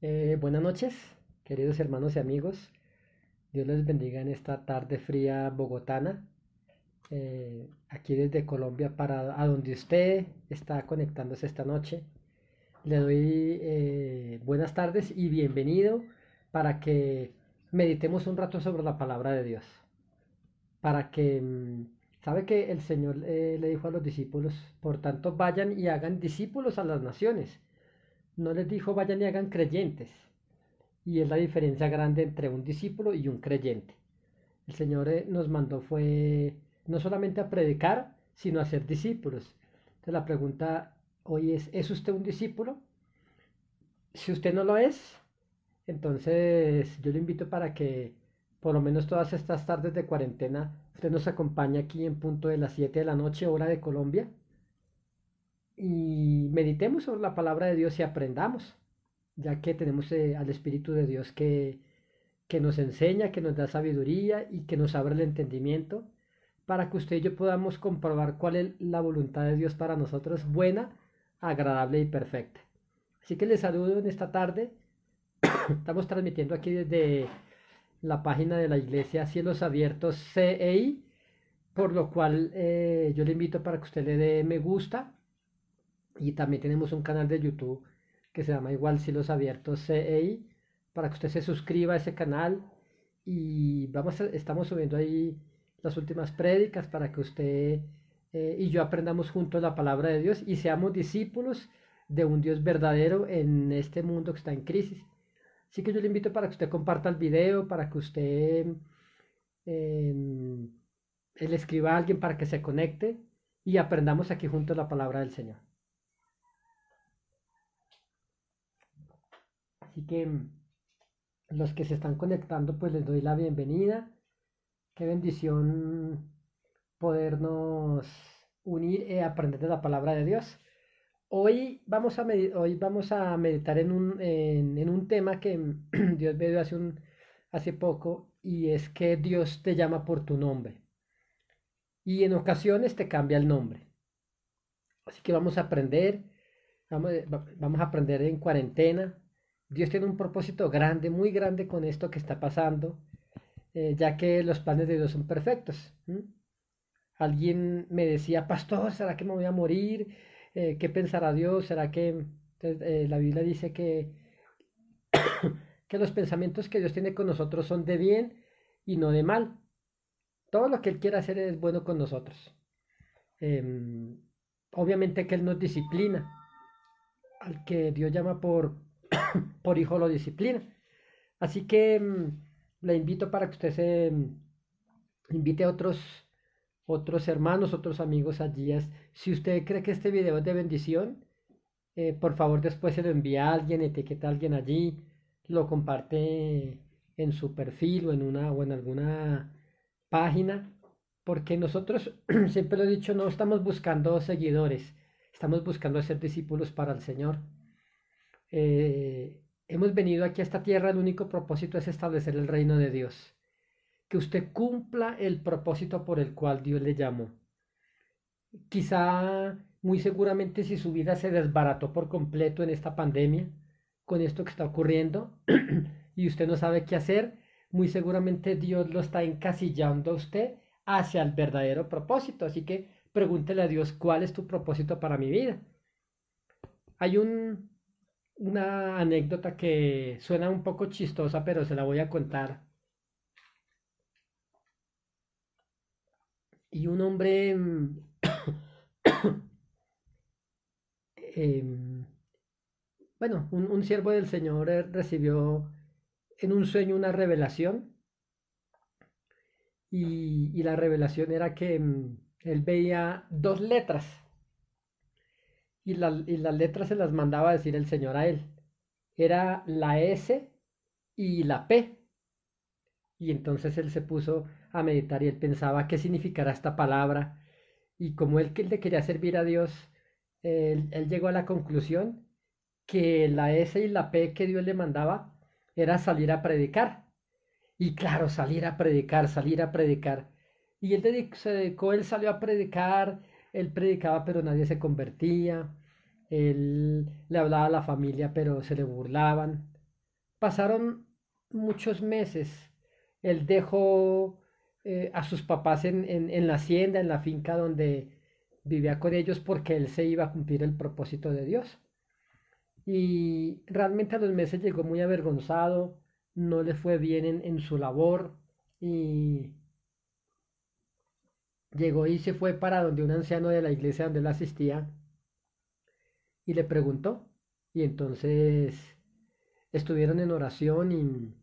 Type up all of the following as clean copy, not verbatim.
Buenas noches, queridos hermanos y amigos. Dios les bendiga en esta tarde fría bogotana. Aquí desde Colombia para a donde usted está conectándose esta noche. Le doy buenas tardes y bienvenido para que meditemos un rato sobre la palabra de Dios. Para que, sabe que el Señor le dijo a los discípulos, por tanto vayan y hagan discípulos a las naciones. No les dijo vayan y hagan creyentes. Y es la diferencia grande entre un discípulo y un creyente. El Señor nos mandó fue no solamente a predicar, sino a ser discípulos. Entonces la pregunta hoy ¿es usted un discípulo? Si usted no lo es, entonces yo le invito para que por lo menos todas estas tardes de cuarentena usted nos acompañe aquí en punto de las 7 de la noche, hora de Colombia, y meditemos sobre la palabra de Dios y aprendamos, ya que tenemos al Espíritu de Dios que nos enseña, que nos da sabiduría y que nos abre el entendimiento para que usted y yo podamos comprobar cuál es la voluntad de Dios para nosotros, buena, agradable y perfecta. Así que les saludo en esta tarde. Estamos transmitiendo aquí desde la página de la iglesia Cielos Abiertos CEI, por lo cual yo le invito para que usted le dé me gusta y también tenemos un canal de YouTube que se llama igual Cielos Abiertos CEI, para que usted se suscriba a ese canal y estamos subiendo ahí las últimas prédicas para que usted y yo aprendamos juntos la palabra de Dios y seamos discípulos de un Dios verdadero en este mundo que está en crisis. Así que yo le invito para que usted comparta el video, para que usted eh, le escriba a alguien para que se conecte y aprendamos aquí juntos la palabra del Señor. Así que los que se están conectando, pues les doy la bienvenida. Qué bendición podernos unir y aprender de la palabra de Dios. Hoy vamos a meditar en un tema que Dios me dio hace poco y es que Dios te llama por tu nombre y en ocasiones te cambia el nombre. Así que vamos a aprender, vamos a aprender en cuarentena. Dios tiene un propósito grande, muy grande con esto que está pasando, ya que los planes de Dios son perfectos. ¿M? Alguien me decía, pastor, ¿será que me voy a morir? ¿Qué pensará Dios? ¿Será que entonces, la Biblia dice que los pensamientos que Dios tiene con nosotros son de bien y no de mal? Todo lo que Él quiere hacer es bueno con nosotros. Eh, Obviamente que Él nos disciplina. Al que Dios llama por hijo lo disciplina. Así que le invito para que usted se invite a otros hermanos, otros amigos allí. Si usted cree que este video es de bendición, por favor después se lo envía a alguien, etiqueta a alguien allí, lo comparte en su perfil o en alguna página, porque nosotros, siempre lo he dicho, no estamos buscando seguidores, estamos buscando ser discípulos para el Señor. Hemos venido aquí a esta tierra, el único propósito es establecer el reino de Dios, que usted cumpla el propósito por el cual Dios le llamó. Quizá, muy seguramente, si su vida se desbarató por completo en esta pandemia, con esto que está ocurriendo, y usted no sabe qué hacer, muy seguramente Dios lo está encasillando a usted hacia el verdadero propósito. Así que pregúntele a Dios, ¿cuál es tu propósito para mi vida? Hay una anécdota que suena un poco chistosa, pero se la voy a contar. Y un hombre, em, bueno, un siervo del Señor recibió en un sueño una revelación y la revelación era que él veía dos letras y las letras se las mandaba a decir el Señor a él. Era la S y la P. Y entonces él se puso a meditar y él pensaba qué significará esta palabra. Y como él que le quería servir a Dios, él llegó a la conclusión que la S y la P que Dios le mandaba era salir a predicar. Y claro, salir a predicar, salir a predicar. Y se dedicó, él salió a predicar, él predicaba pero nadie se convertía, él le hablaba a la familia pero se le burlaban. Pasaron muchos meses. Él dejó a sus papás en la hacienda, en la finca donde vivía con ellos porque él se iba a cumplir el propósito de Dios. Y realmente a los meses llegó muy avergonzado, no le fue bien en su labor y llegó y se fue para donde un anciano de la iglesia donde él asistía y le preguntó. Y entonces estuvieron en oración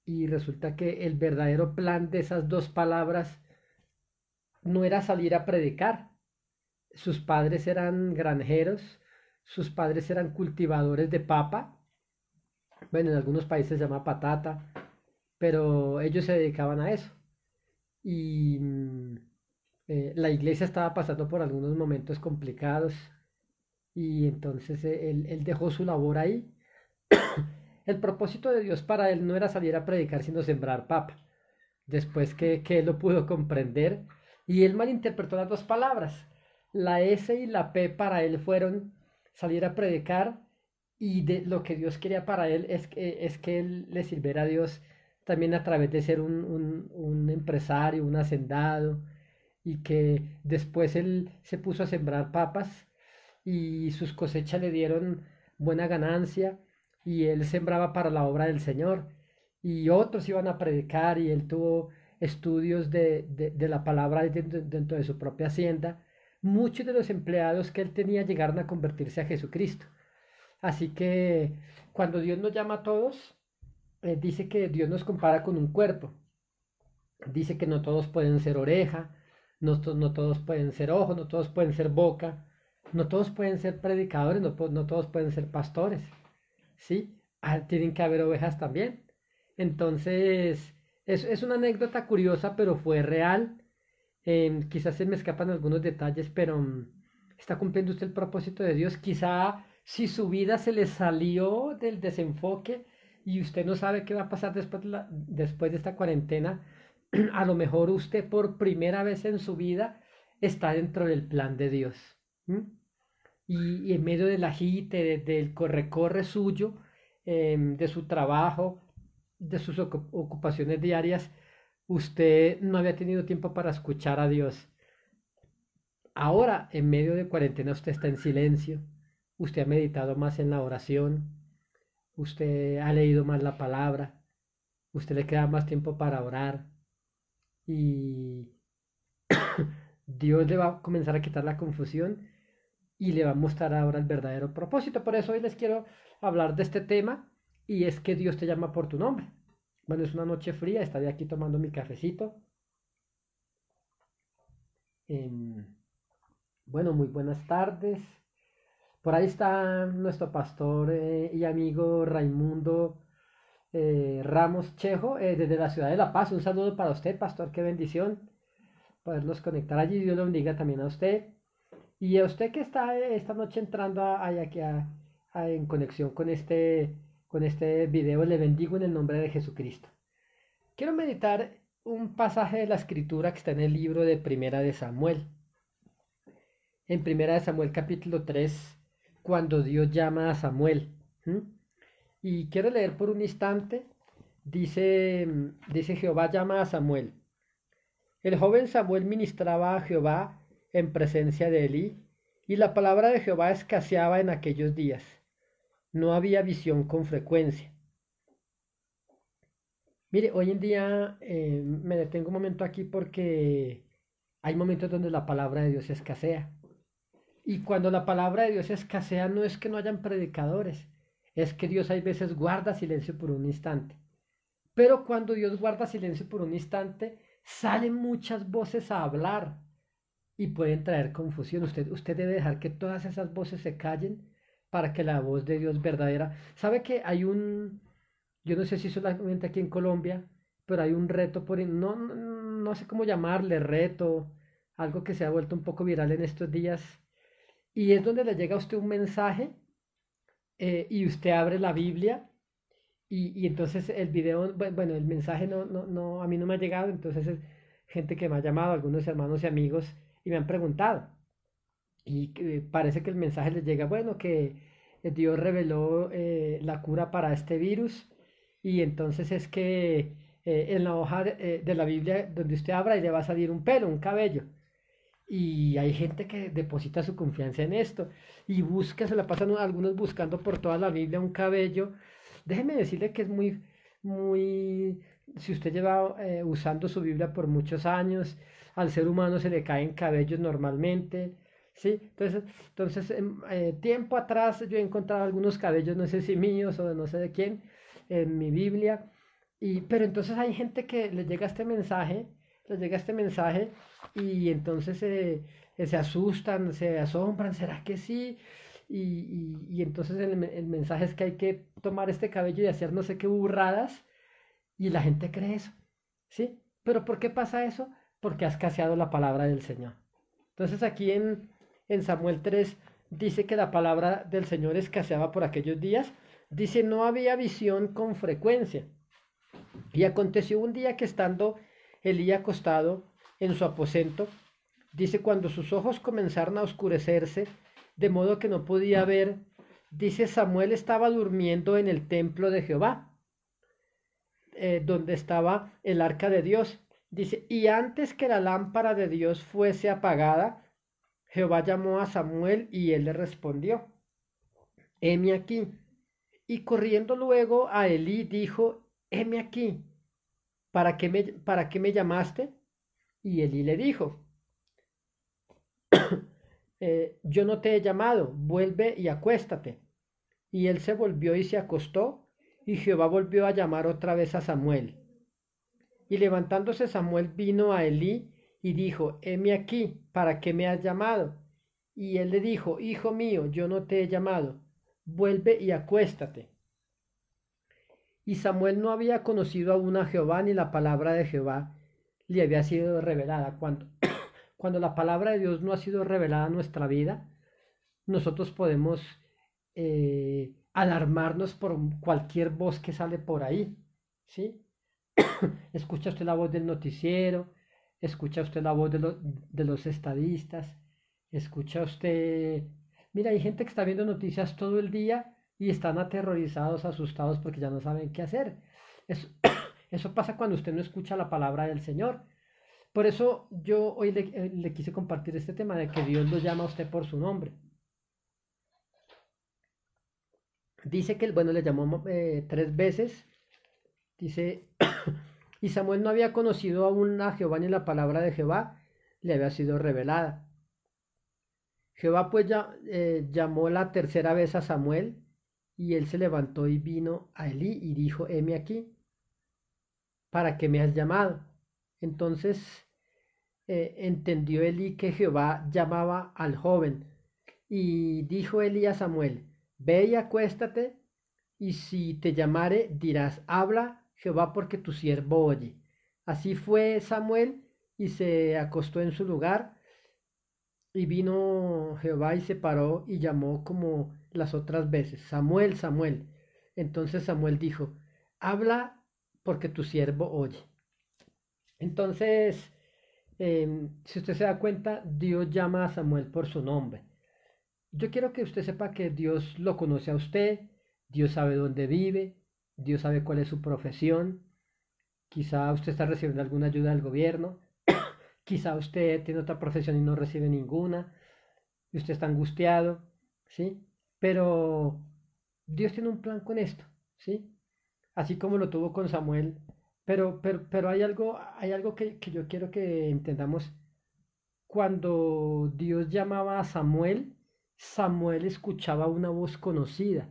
y resulta que el verdadero plan de esas dos palabras no era salir a predicar. Sus padres eran granjeros, sus padres eran cultivadores de papa. Bueno, en algunos países se llama patata, pero ellos se dedicaban a eso. Y la iglesia estaba pasando por algunos momentos complicados y entonces él dejó su labor ahí. El propósito de Dios para él no era salir a predicar, sino sembrar papa. Después que él lo pudo comprender y él malinterpretó las dos palabras. La S y la P para él fueron salir a predicar y de lo que Dios quería para él es que él le sirviera a Dios también a través de ser un empresario, un hacendado y que después él se puso a sembrar papas y sus cosechas le dieron buena ganancia y él sembraba para la obra del Señor y otros iban a predicar y él tuvo estudios de la palabra dentro de su propia hacienda. Muchos de los empleados que él tenía llegaron a convertirse a Jesucristo. Así que cuando Dios nos llama a todos, dice que Dios nos compara con un cuerpo. Dice que no todos pueden ser oreja, no todos pueden ser ojos, no todos pueden ser boca, no todos pueden ser predicadores, no todos pueden ser pastores. ¿Sí? Tienen que haber ovejas también. Entonces, es una anécdota curiosa, pero fue real. Quizás se me escapan algunos detalles, pero está cumpliendo usted el propósito de Dios. Quizá si su vida se le salió del desenfoque y usted no sabe qué va a pasar después de esta cuarentena, a lo mejor usted por primera vez en su vida está dentro del plan de Dios. ¿M? Y en medio del agite, del corre-corre suyo, de su trabajo, de sus ocupaciones diarias, usted no había tenido tiempo para escuchar a Dios. Ahora, en medio de cuarentena, usted está en silencio, usted ha meditado más en la oración, usted ha leído más la palabra, usted le queda más tiempo para orar y Dios le va a comenzar a quitar la confusión y le va a mostrar ahora el verdadero propósito. Por eso hoy les quiero hablar de este tema y es que Dios te llama por tu nombre. Bueno, es una noche fría, estaré aquí tomando mi cafecito. Em, bueno, muy buenas tardes. Por ahí está nuestro pastor y amigo Raimundo Ramos Chejo, desde la ciudad de La Paz. Un saludo para usted, pastor, qué bendición podernos conectar allí. Dios lo bendiga también a usted. Y a usted que está esta noche entrando aquí en conexión con este video, le bendigo en el nombre de Jesucristo. Quiero meditar un pasaje de la escritura que está en el libro de Primera de Samuel. En Primera de Samuel capítulo 3, cuando Dios llama a Samuel. ¿Mm? Y quiero leer por un instante. Dice Jehová llama a Samuel. El joven Samuel ministraba a Jehová en presencia de Elí, y la palabra de Jehová escaseaba en aquellos días. No había visión con frecuencia. Mire, hoy en día me detengo un momento aquí porque hay momentos donde la palabra de Dios escasea. Y cuando la palabra de Dios escasea no es que no hayan predicadores, es que Dios hay veces guarda silencio por un instante. Pero cuando Dios guarda silencio por un instante, salen muchas voces a hablar y pueden traer confusión. Usted debe dejar que todas esas voces se callen para que la voz de Dios verdadera. ¿Sabe que hay yo no sé si solamente aquí en Colombia, pero hay un reto no sé cómo llamarle, reto, algo que se ha vuelto un poco viral en estos días, y es donde le llega a usted un mensaje y usted abre la Biblia y entonces el video, bueno, el mensaje a mí no me ha llegado, entonces es gente que me ha llamado, algunos hermanos y amigos, y me han preguntado. Y parece que el mensaje les llega, bueno, que Dios reveló la cura para este virus y entonces es que en la hoja de la Biblia donde usted abra y le va a salir un pelo, un cabello. Y hay gente que deposita su confianza en esto y busca, se la pasan algunos buscando por toda la Biblia un cabello. Déjeme decirle que es muy, si usted lleva usando su Biblia por muchos años, al ser humano se le caen cabellos normalmente, ¿sí? Entonces, tiempo atrás yo he encontrado algunos cabellos, no sé si míos o de no sé de quién, en mi Biblia, pero entonces hay gente que le llega este mensaje, les llega este mensaje y entonces se asustan, se asombran, ¿será que sí? Y entonces el mensaje es que hay que tomar este cabello y hacer no sé qué burradas y la gente cree eso, ¿sí? Pero ¿por qué pasa eso? Porque ha escaseado la palabra del Señor. Entonces aquí en Samuel 3 dice que la palabra del Señor escaseaba por aquellos días. Dice, no había visión con frecuencia. Y aconteció un día que estando Elí acostado en su aposento, dice, cuando sus ojos comenzaron a oscurecerse, de modo que no podía ver, dice, Samuel estaba durmiendo en el templo de Jehová, donde estaba el arca de Dios. Dice, y antes que la lámpara de Dios fuese apagada, Jehová llamó a Samuel y él le respondió, heme aquí. Y corriendo luego a Elí dijo, heme aquí, para qué me llamaste? Y Elí le dijo, yo no te he llamado, vuelve y acuéstate. Y él se volvió y se acostó, y Jehová volvió a llamar otra vez a Samuel. Y levantándose Samuel vino a Elí y dijo, heme aquí, ¿para qué me has llamado? Y él le dijo, hijo mío, yo no te he llamado, vuelve y acuéstate. Y Samuel no había conocido aún a Jehová, ni la palabra de Jehová le había sido revelada. Cuando la palabra de Dios no ha sido revelada en nuestra vida, nosotros podemos alarmarnos por cualquier voz que sale por ahí, ¿sí? Escucha usted la voz del noticiero, escucha usted la voz de los estadistas, escucha usted... Mira, hay gente que está viendo noticias todo el día y están aterrorizados, asustados porque ya no saben qué hacer. Eso, eso pasa cuando usted no escucha la palabra del Señor. Por eso yo hoy le quise compartir este tema de que Dios lo llama a usted por su nombre. Dice que, bueno, le llamó 3 veces. Dice, y Samuel no había conocido aún a Jehová ni la palabra de Jehová le había sido revelada. Jehová pues ya, llamó la tercera vez a Samuel y él se levantó y vino a Elí y dijo, heme aquí, ¿para qué me has llamado? Entonces entendió Elí que Jehová llamaba al joven y dijo Elí a Samuel, ve y acuéstate y si te llamare dirás, habla Jehová porque tu siervo oye. Así fue Samuel y se acostó en su lugar y vino Jehová y se paró y llamó como las otras veces, Samuel, Samuel. Entonces Samuel dijo, habla porque tu siervo oye. Entonces, si usted se da cuenta, Dios llama a Samuel por su nombre. Yo quiero que usted sepa que Dios lo conoce a usted, Dios sabe dónde vive, Dios sabe cuál es su profesión. Quizá usted está recibiendo alguna ayuda del gobierno, quizá usted tiene otra profesión y no recibe ninguna, y usted está angustiado, ¿sí? Pero Dios tiene un plan con esto, ¿sí? Así como lo tuvo con Samuel. Pero hay algo que yo quiero que entendamos. Cuando Dios llamaba a Samuel, Samuel escuchaba una voz conocida.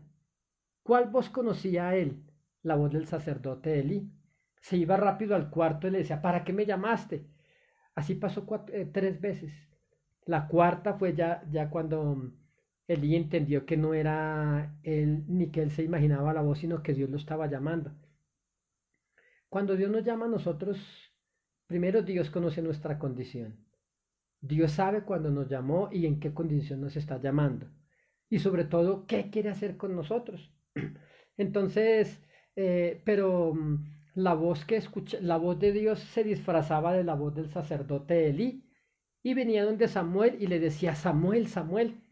¿Cuál voz conocía a él? La voz del sacerdote Elí. Se iba rápido al cuarto y le decía, ¿para qué me llamaste? Así pasó 3 veces. La cuarta fue ya cuando Elí entendió que no era él ni que él se imaginaba la voz, sino que Dios lo estaba llamando. Cuando Dios nos llama a nosotros, primero Dios conoce nuestra condición. Dios sabe cuándo nos llamó y en qué condición nos está llamando. Y sobre todo, qué quiere hacer con nosotros. Entonces, pero la voz que escucha, la voz de Dios se disfrazaba de la voz del sacerdote Elí y venía donde Samuel y le decía, Samuel, Samuel.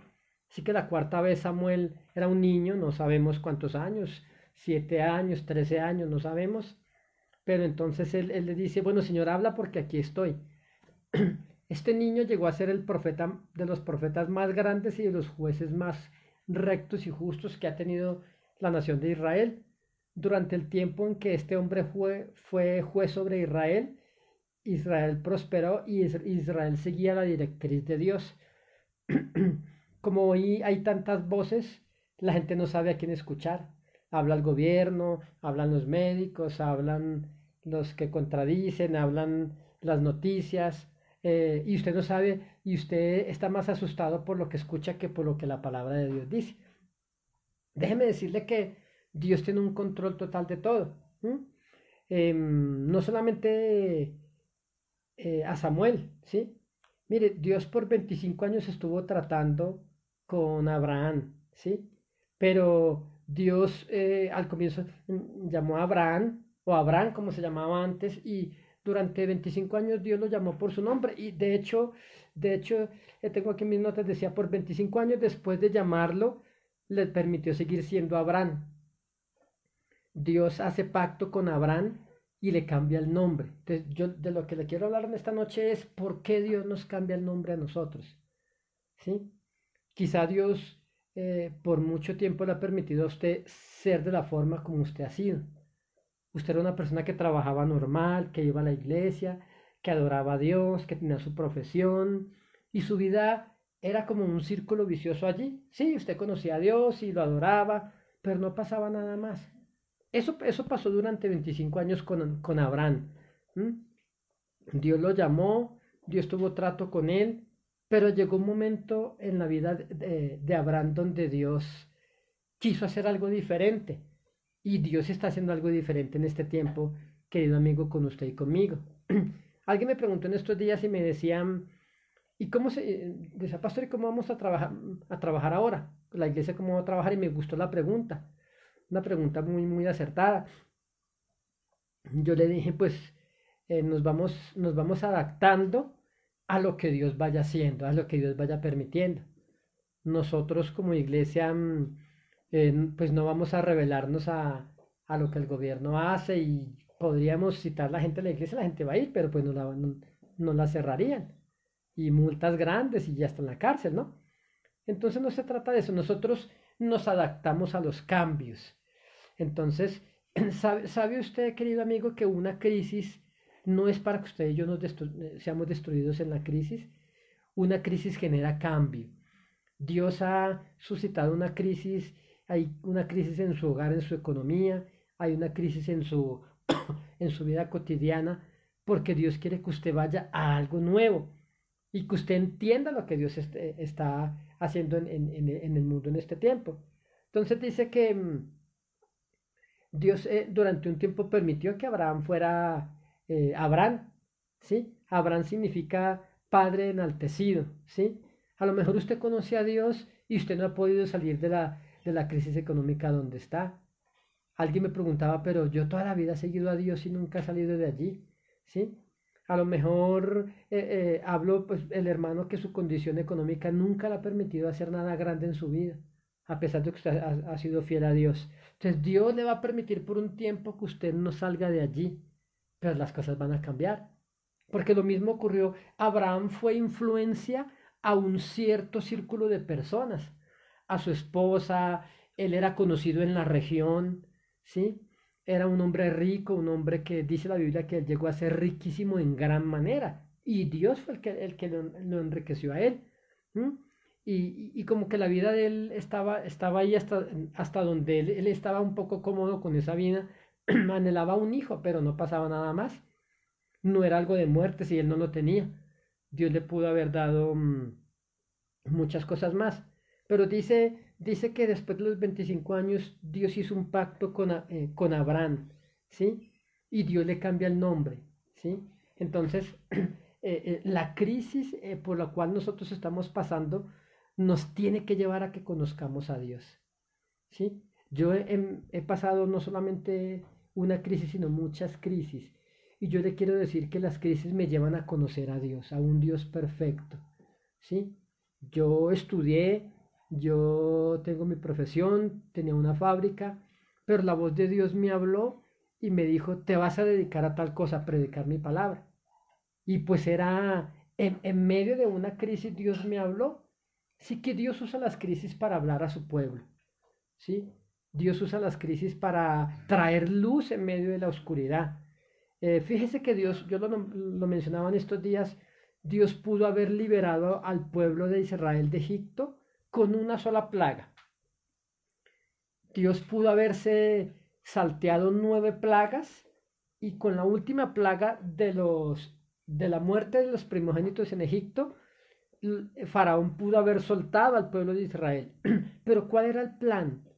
Así que la cuarta vez Samuel era un niño, no sabemos cuántos años, 7 años, 13 años, no sabemos. Pero entonces él le dice, bueno, Señor, habla porque aquí estoy. Este niño llegó a ser el profeta de los profetas más grandes y de los jueces más rectos y justos que ha tenido la nación de Israel. Durante el tiempo en que este hombre fue juez sobre Israel, Israel prosperó y Israel seguía la directriz de Dios. Como hoy hay tantas voces, la gente no sabe a quién escuchar. Habla el gobierno, hablan los médicos, hablan los que contradicen, hablan las noticias, y usted no sabe, y usted está más asustado por lo que escucha que por lo que la palabra de Dios dice. Déjeme decirle que Dios tiene un control total de todo. No solamente a Samuel, ¿sí? Mire, Dios por 25 años estuvo tratando con Abraham, ¿sí? Pero Dios al comienzo llamó a Abraham, o Abraham como se llamaba antes, y durante 25 años Dios lo llamó por su nombre. Y de hecho, tengo aquí mis notas, decía, por 25 años después de llamarlo, le permitió seguir siendo Abraham. Dios hace pacto con Abraham y le cambia el nombre. Entonces, yo de lo que le quiero hablar en esta noche es por qué Dios nos cambia el nombre a nosotros. ¿Sí? Quizá Dios por mucho tiempo le ha permitido a usted ser de la forma como usted ha sido. Usted era una persona que trabajaba normal, que iba a la iglesia, que adoraba a Dios, que tenía su profesión y su vida era como un círculo vicioso allí. Sí, usted conocía a Dios y lo adoraba, pero no pasaba nada más. Eso pasó durante 25 años con Abraham. ¿Mm? Dios lo llamó, Dios tuvo trato con él, pero llegó un momento en la vida de Abraham donde Dios quiso hacer algo diferente. Y Dios está haciendo algo diferente en este tiempo, querido amigo, con usted y conmigo. Alguien me preguntó en estos días y me decían, ¿y cómo decía, pastor, ¿y cómo vamos a trabajar ahora? La iglesia, ¿cómo va a trabajar? Y me gustó la pregunta, una pregunta muy, muy acertada. Yo le dije, pues nos vamos adaptando a lo que Dios vaya haciendo, a lo que Dios vaya permitiendo. Nosotros como iglesia, pues no vamos a rebelarnos a lo que el gobierno hace y podríamos citar a la gente de la iglesia, la gente va a ir, pero pues no la cerrarían. Y multas grandes y ya está en la cárcel, ¿no? Entonces no se trata de eso, nosotros nos adaptamos a los cambios. Entonces, ¿sabe usted, querido amigo, que una crisis no es para que usted y yo seamos destruidos en la crisis? Una crisis genera cambio. Dios ha suscitado una crisis, hay una crisis en su hogar, en su economía, hay una crisis en su vida cotidiana, porque Dios quiere que usted vaya a algo nuevo y que usted entienda lo que Dios está haciendo en el mundo en este tiempo. Entonces dice que Dios durante un tiempo permitió que Abraham fuera Abraham, ¿sí? Abraham significa padre enaltecido, ¿sí? A lo mejor usted conoce a Dios y usted no ha podido salir de la crisis económica donde está. Alguien me preguntaba, pero yo toda la vida he seguido a Dios y nunca he salido de allí, ¿sí? A lo mejor hablo, pues, el hermano que su condición económica nunca le ha permitido hacer nada grande en su vida, a pesar de que usted ha sido fiel a Dios. Entonces Dios le va a permitir por un tiempo que usted no salga de allí, pero las cosas van a cambiar. Porque lo mismo ocurrió, Abraham fue influencia a un cierto círculo de personas, a su esposa, él era conocido en la región, ¿sí? Era un hombre rico, un hombre que dice la Biblia que él llegó a ser riquísimo en gran manera. Y Dios fue el que lo enriqueció a él. ¿M? Y como que la vida de él estaba ahí hasta donde él estaba un poco cómodo con esa vida. Anhelaba un hijo, pero no pasaba nada más. No era algo de muerte si él no lo tenía. Dios le pudo haber dado muchas cosas más. Pero dice que después de los 25 años Dios hizo un pacto con Abraham, ¿sí? Y Dios le cambia el nombre, ¿sí? Entonces, la crisis por la cual nosotros estamos pasando nos tiene que llevar a que conozcamos a Dios, ¿sí? Yo he pasado no solamente una crisis, sino muchas crisis. Y yo le quiero decir que las crisis me llevan a conocer a Dios, a un Dios perfecto, ¿sí? Yo estudié, yo tengo mi profesión, tenía una fábrica, pero la voz de Dios me habló y me dijo, te vas a dedicar a tal cosa, a predicar mi palabra. Y pues era en medio de una crisis Dios me habló. Sí que Dios usa las crisis para hablar a su pueblo, ¿sí? Dios usa las crisis para traer luz en medio de la oscuridad. Fíjese que Dios, yo lo mencionaba en estos días, Dios pudo haber liberado al pueblo de Israel de Egipto con una sola plaga. Dios pudo haberse salteado 9 plagas y con la última plaga de la muerte de los primogénitos en Egipto, Faraón pudo haber soltado al pueblo de Israel. Pero ¿cuál era el plan?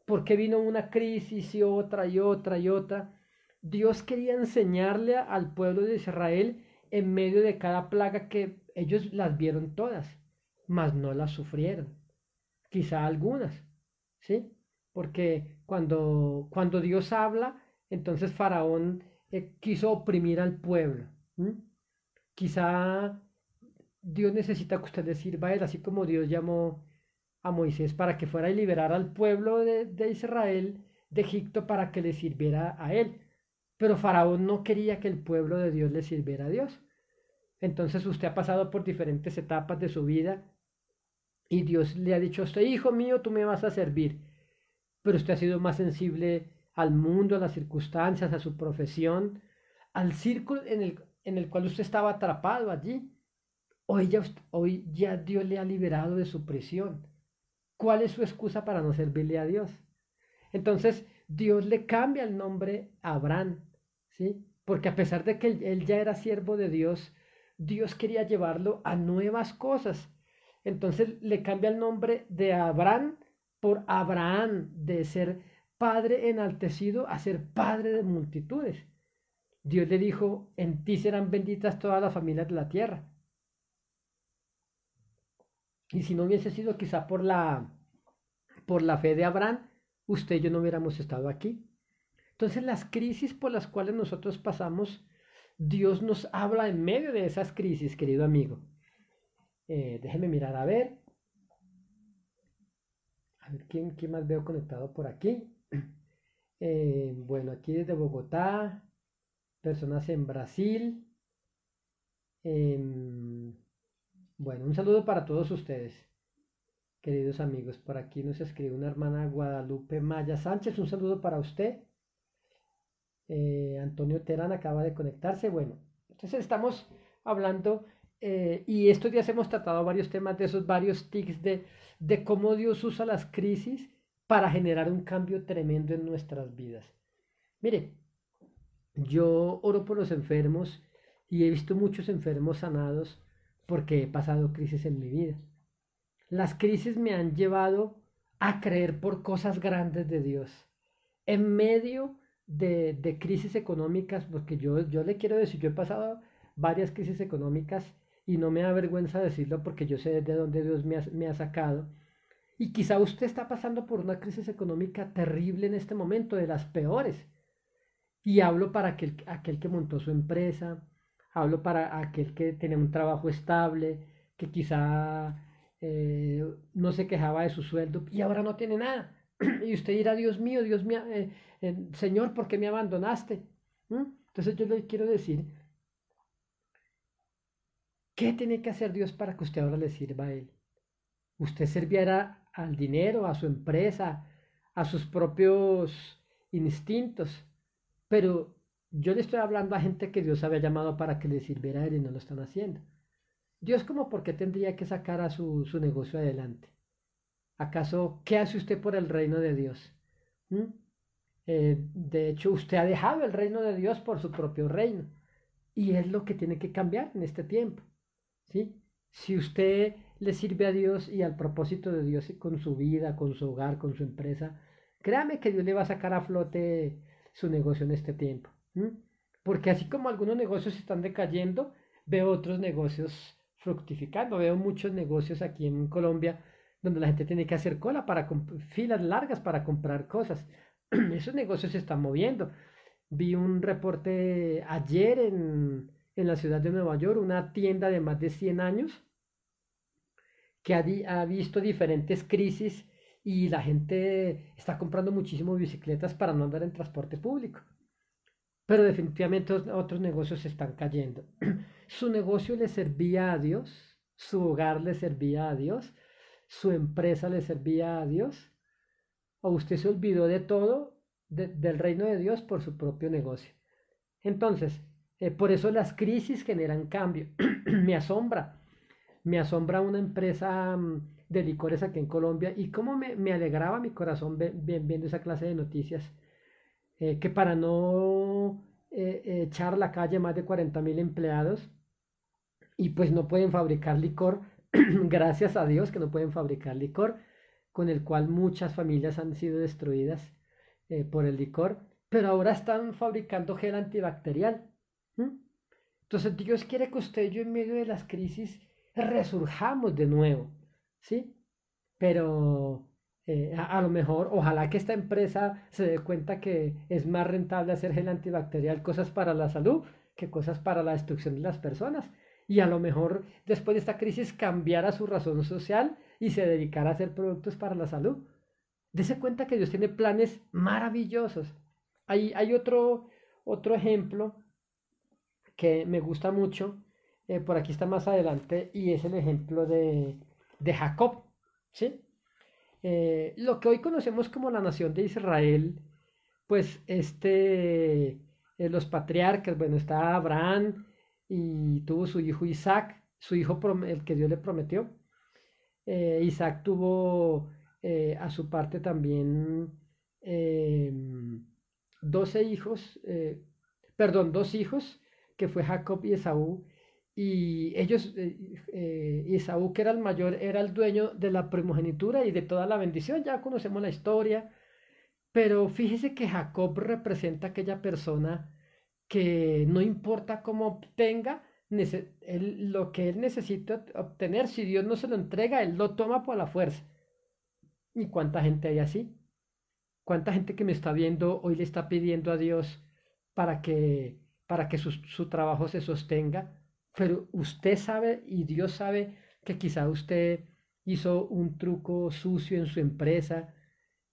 ¿Por qué vino una crisis y otra y otra y otra? Dios quería enseñarle al pueblo de Israel en medio de cada plaga que ellos las vieron todas, mas no las sufrieron. Quizá algunas, ¿sí? Porque cuando Dios habla, entonces Faraón quiso oprimir al pueblo. ¿M? Quizá Dios necesita que usted le sirva a él, así como Dios llamó a Moisés para que fuera y liberara al pueblo de Israel de Egipto para que le sirviera a él. Pero Faraón no quería que el pueblo de Dios le sirviera a Dios. Entonces usted ha pasado por diferentes etapas de su vida y Dios le ha dicho a usted, hijo mío, tú me vas a servir. Pero usted ha sido más sensible al mundo, a las circunstancias, a su profesión, al círculo en el cual usted estaba atrapado allí. Hoy ya Dios le ha liberado de su prisión. ¿Cuál es su excusa para no servirle a Dios? Entonces Dios le cambia el nombre a Abraham, ¿sí? Porque a pesar de que él ya era siervo de Dios, Dios quería llevarlo a nuevas cosas. Entonces le cambia el nombre de Abraham por Abraham, de ser padre enaltecido a ser padre de multitudes. Dios le dijo, en ti serán benditas todas las familias de la tierra. Y si no hubiese sido quizá por la fe de Abraham, usted y yo no hubiéramos estado aquí. Entonces las crisis por las cuales nosotros pasamos, Dios nos habla en medio de esas crisis, querido amigo. Déjeme mirar a ver quién más veo conectado por aquí. Bueno, aquí desde Bogotá, personas en Brasil. em, bueno, un saludo para todos ustedes, queridos amigos. Por aquí nos escribe una hermana Guadalupe Maya Sánchez. Un saludo para usted. Antonio Terán acaba de conectarse. Bueno, entonces estamos hablando y estos días hemos tratado varios temas de esos varios tics de cómo Dios usa las crisis para generar un cambio tremendo en nuestras vidas. Mire, yo oro por los enfermos y he visto muchos enfermos sanados porque he pasado crisis en mi vida. Las crisis me han llevado a creer por cosas grandes de Dios. En medio de crisis económicas, porque yo le quiero decir, yo he pasado varias crisis económicas y no me da vergüenza decirlo porque yo sé de dónde Dios me ha sacado. Y quizá usted está pasando por una crisis económica terrible en este momento, de las peores. Y hablo para aquel que montó su empresa, hablo para aquel que tenía un trabajo estable, que quizá no se quejaba de su sueldo y ahora no tiene nada. Y usted dirá, Dios mío, Señor, ¿por qué me abandonaste? ¿Mm? Entonces yo le quiero decir, ¿qué tiene que hacer Dios para que usted ahora le sirva a Él? Usted servirá al dinero, a su empresa, a sus propios instintos, pero yo le estoy hablando a gente que Dios había llamado para que le sirviera a Él y no lo están haciendo. Dios, como por qué tendría que sacar a su negocio adelante. ¿Acaso qué hace usted por el reino de Dios? ¿Mm? De hecho, usted ha dejado el reino de Dios por su propio reino. Y es lo que tiene que cambiar en este tiempo. ¿Sí? Si usted le sirve a Dios y al propósito de Dios con su vida, con su hogar, con su empresa, créame que Dios le va a sacar a flote su negocio en este tiempo. ¿Mm? Porque así como algunos negocios están decayendo, veo otros negocios fructificando. Veo muchos negocios aquí en Colombia donde la gente tiene que hacer cola para filas largas para comprar cosas. Esos negocios se están moviendo. Vi un reporte ayer en la ciudad de Nueva York, una tienda de más de 100 años que ha visto diferentes crisis y la gente está comprando muchísimo bicicletas para no andar en transporte público. Pero definitivamente otros negocios están cayendo. Su negocio le servía a Dios, su hogar le servía a Dios, su empresa le servía a Dios, o usted se olvidó de todo, del reino de Dios por su propio negocio. Entonces, por eso las crisis generan cambio. Me asombra, me asombra una empresa de licores aquí en Colombia y cómo me alegraba mi corazón viendo esa clase de noticias, que para no echar a la calle más de 40.000 empleados y pues no pueden fabricar licor, gracias a Dios que no pueden fabricar licor, con el cual muchas familias han sido destruidas por el licor, pero ahora están fabricando gel antibacterial. ¿Mm? Entonces Dios quiere que usted y yo en medio de las crisis resurjamos de nuevo, ¿sí? Pero a lo mejor, ojalá que esta empresa se dé cuenta que es más rentable hacer gel antibacterial, cosas para la salud, que cosas para la destrucción de las personas. Y a lo mejor después de esta crisis cambiara su razón social y se dedicara a hacer productos para la salud. Dese cuenta que Dios tiene planes maravillosos. Hay otro ejemplo que me gusta mucho, por aquí está más adelante, y es el ejemplo de Jacob, ¿sí? Lo que hoy conocemos como la nación de Israel, pues los patriarcas, bueno, está Abraham y tuvo su hijo Isaac, su hijo el que Dios le prometió. Isaac tuvo a su parte también eh, 12 hijos, perdón, dos hijos, que fue Jacob y Esaú. Y ellos, Esaú, que era el mayor, era el dueño de la primogenitura y de toda la bendición. Ya conocemos la historia. Pero fíjese que Jacob representa aquella persona que no importa cómo obtenga lo que él necesita obtener, si Dios no se lo entrega, él lo toma por la fuerza. ¿Y cuánta gente hay así? ¿Cuánta gente que me está viendo hoy le está pidiendo a Dios para que su trabajo se sostenga? Pero usted sabe y Dios sabe que quizá usted hizo un truco sucio en su empresa,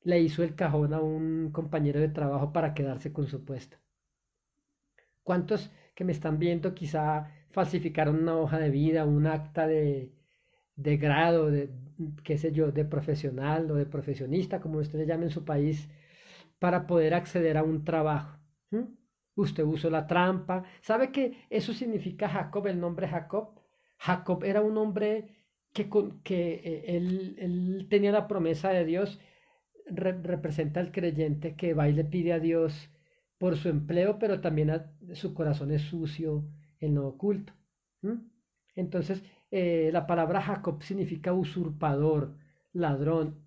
le hizo el cajón a un compañero de trabajo para quedarse con su puesto. ¿Cuántos que me están viendo quizá falsificaron una hoja de vida, un acta de grado, qué sé yo, de profesional o de profesionista, como usted le llame en su país, para poder acceder a un trabajo? ¿Mm? Usted usó la trampa. ¿Sabe qué eso significa Jacob, el nombre Jacob? Jacob era un hombre que él tenía la promesa de Dios, representa al creyente que va y le pide a Dios por su empleo, pero también su corazón es sucio en lo oculto. ¿Mm? Entonces, la palabra Jacob significa usurpador, ladrón,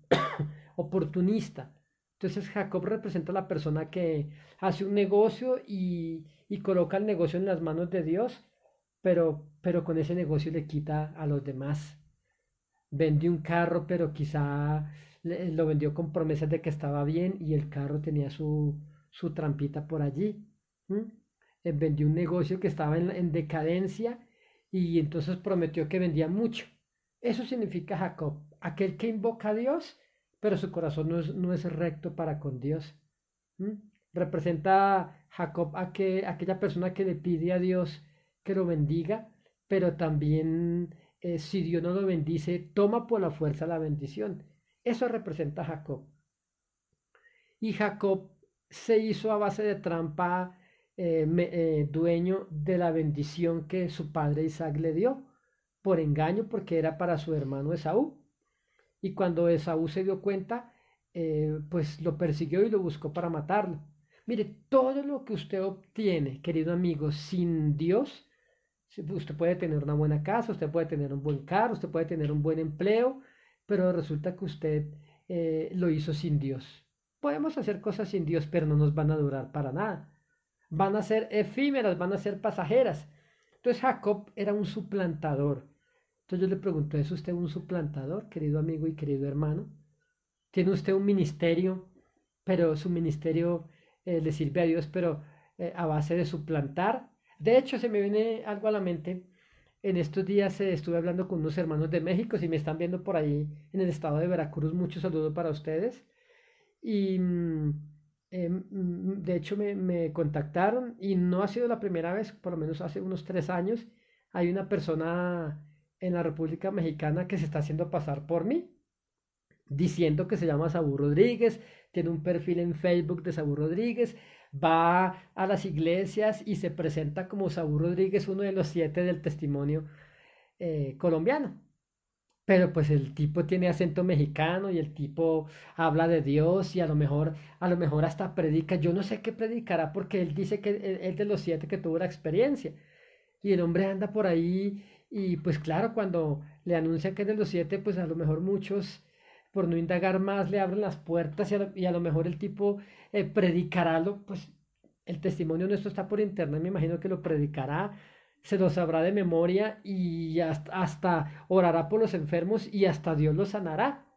oportunista. Entonces, Jacob representa a la persona que hace un negocio y coloca el negocio en las manos de Dios, pero con ese negocio le quita a los demás. Vendió un carro, pero quizá lo vendió con promesas de que estaba bien y el carro tenía su trampita por allí. ¿M? Vendió un negocio que estaba en decadencia y entonces prometió que vendía mucho. Eso significa Jacob, aquel que invoca a Dios, pero su corazón no es recto para con Dios. ¿M? Representa Jacob aquella persona que le pide a Dios que lo bendiga, pero también si Dios no lo bendice, toma por la fuerza la bendición. Eso representa a Jacob. Y Jacob se hizo a base de trampa dueño de la bendición que su padre Isaac le dio, por engaño, porque era para su hermano Esaú. Y cuando Esaú se dio cuenta, pues lo persiguió y lo buscó para matarlo. Mire, todo lo que usted obtiene, querido amigo, sin Dios, usted puede tener una buena casa, usted puede tener un buen carro, usted puede tener un buen empleo, pero resulta que usted lo hizo sin Dios. Podemos hacer cosas sin Dios, pero no nos van a durar para nada. Van a ser efímeras, van a ser pasajeras. Entonces Jacob era un suplantador. Entonces yo le pregunto, ¿es usted un suplantador, querido amigo y querido hermano? ¿Tiene usted un ministerio, pero su ministerio le sirve a Dios, pero a base de suplantar? De hecho, se me viene algo a la mente. En estos días estuve hablando con unos hermanos de México, si me están viendo por ahí en el estado de Veracruz, mucho saludo para ustedes. Y de hecho me contactaron y no ha sido la primera vez, por lo menos hace unos 3 años, hay una persona en la República Mexicana que se está haciendo pasar por mí, diciendo que se llama Saúl Rodríguez, tiene un perfil en Facebook de Saúl Rodríguez, va a las iglesias y se presenta como Saúl Rodríguez, uno de los 7 del testimonio colombiano. Pero pues el tipo tiene acento mexicano y el tipo habla de Dios y a lo mejor hasta predica. Yo no sé qué predicará porque él dice que él de los 7 que tuvo la experiencia. Y el hombre anda por ahí y pues claro, cuando le anuncian que es de los 7, pues a lo mejor muchos, por no indagar más, le abren las puertas y a lo mejor el tipo predicará pues el testimonio nuestro está por internet, me imagino que lo predicará, se lo sabrá de memoria y hasta orará por los enfermos y hasta Dios los sanará.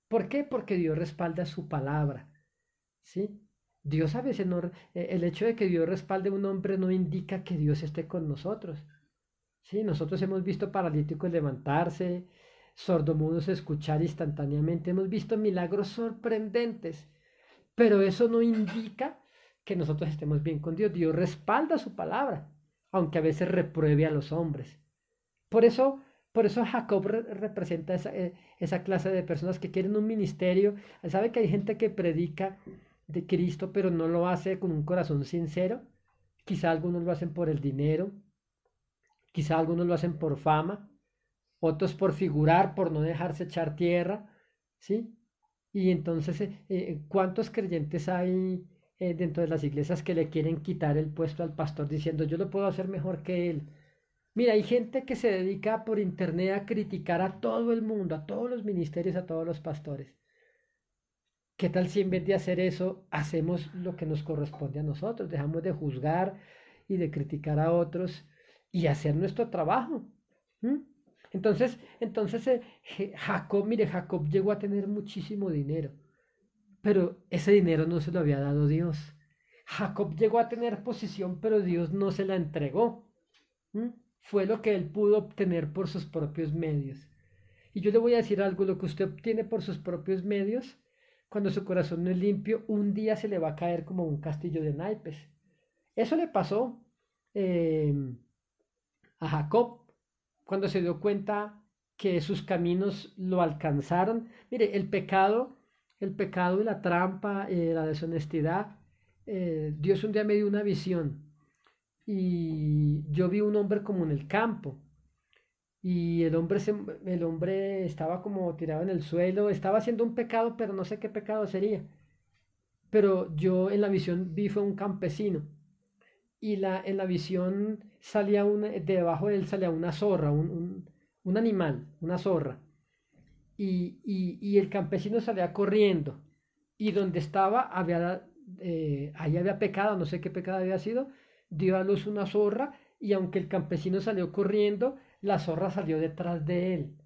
¿Por qué? Porque Dios respalda su palabra, ¿sí? Dios a veces no, el hecho de que Dios respalde a un hombre no indica que Dios esté con nosotros. Sí, nosotros hemos visto paralíticos levantarse, sordomudos escuchar instantáneamente, hemos visto milagros sorprendentes, pero eso no indica que nosotros estemos bien con Dios. Dios respalda su palabra, aunque a veces repruebe a los hombres. Por eso, por eso Jacob representa esa clase de personas que quieren un ministerio. Sabe que hay gente que predica de Cristo, pero no lo hace con un corazón sincero. Quizá algunos lo hacen por el dinero, quizá algunos lo hacen por fama, otros por figurar, por no dejarse echar tierra, ¿sí? Y entonces, ¿cuántos creyentes hay dentro de las iglesias que le quieren quitar el puesto al pastor diciendo yo lo puedo hacer mejor que él? Mira, hay gente que se dedica por internet a criticar a todo el mundo, a todos los ministerios, a todos los pastores. ¿Qué tal si en vez de hacer eso hacemos lo que nos corresponde a nosotros? Dejamos de juzgar y de criticar a otros y hacer nuestro trabajo. ¿Mm? Entonces Jacob, mire, Jacob llegó a tener muchísimo dinero, pero ese dinero no se lo había dado Dios. Jacob llegó a tener posición, pero Dios no se la entregó. ¿Mm? Fue lo que él pudo obtener por sus propios medios. Y yo le voy a decir algo, lo que usted obtiene por sus propios medios, cuando su corazón no es limpio, un día se le va a caer como un castillo de naipes. Eso le pasó eh, a Jacob cuando se dio cuenta que sus caminos lo alcanzaron. Mire, el pecado y la trampa, la deshonestidad, Dios un día me dio una visión y yo vi un hombre como en el campo y el hombre estaba como tirado en el suelo, estaba haciendo un pecado, pero no sé qué pecado sería. Pero yo en la visión vi fue un campesino y en la visión salía debajo de él salía una zorra, un animal, una zorra. Y el campesino salía corriendo y donde estaba ahí había pecado, no sé qué pecado había sido, dio a luz una zorra y aunque el campesino salió corriendo, la zorra salió detrás de él.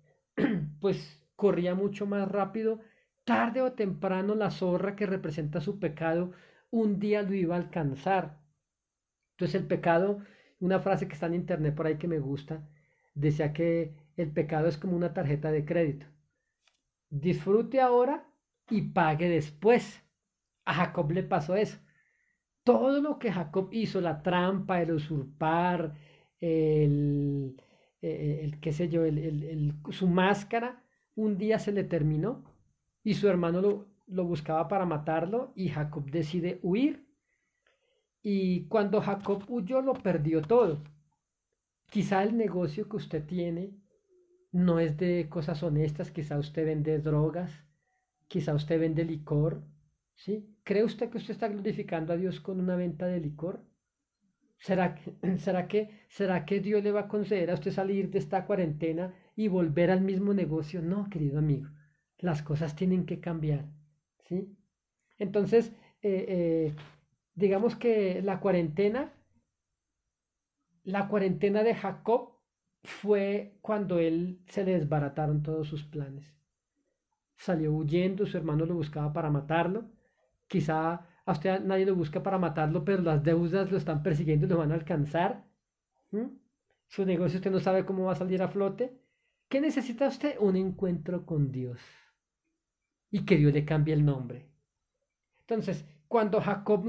Pues corría mucho más rápido. Tarde o temprano la zorra que representa su pecado un día lo iba a alcanzar. Entonces el pecado, una frase que está en internet por ahí que me gusta, decía que el pecado es como una tarjeta de crédito. Disfrute ahora y pague después. A Jacob le pasó eso. Todo lo que Jacob hizo, la trampa, el usurpar, el, qué sé yo, su máscara, un día se le terminó y su hermano lo buscaba para matarlo y Jacob decide huir. Y cuando Jacob huyó lo perdió todo. Quizá el negocio que usted tiene no es de cosas honestas, quizá usted vende drogas, quizá usted vende licor, ¿sí? ¿Cree usted que usted está glorificando a Dios con una venta de licor? ¿Será que Dios le va a conceder a usted salir de esta cuarentena y volver al mismo negocio? No, querido amigo, las cosas tienen que cambiar, ¿sí? Entonces, eh, eh, digamos que la cuarentena de Jacob fue cuando él se le desbarataron todos sus planes. Salió huyendo, su hermano lo buscaba para matarlo. Quizá a usted nadie lo busca para matarlo, pero las deudas lo están persiguiendo y lo van a alcanzar. ¿Mm? su negocio usted no sabe cómo va a salir a flote. ¿Qué necesita usted? Un encuentro con Dios y que Dios le cambie el nombre. Entonces, cuando Jacob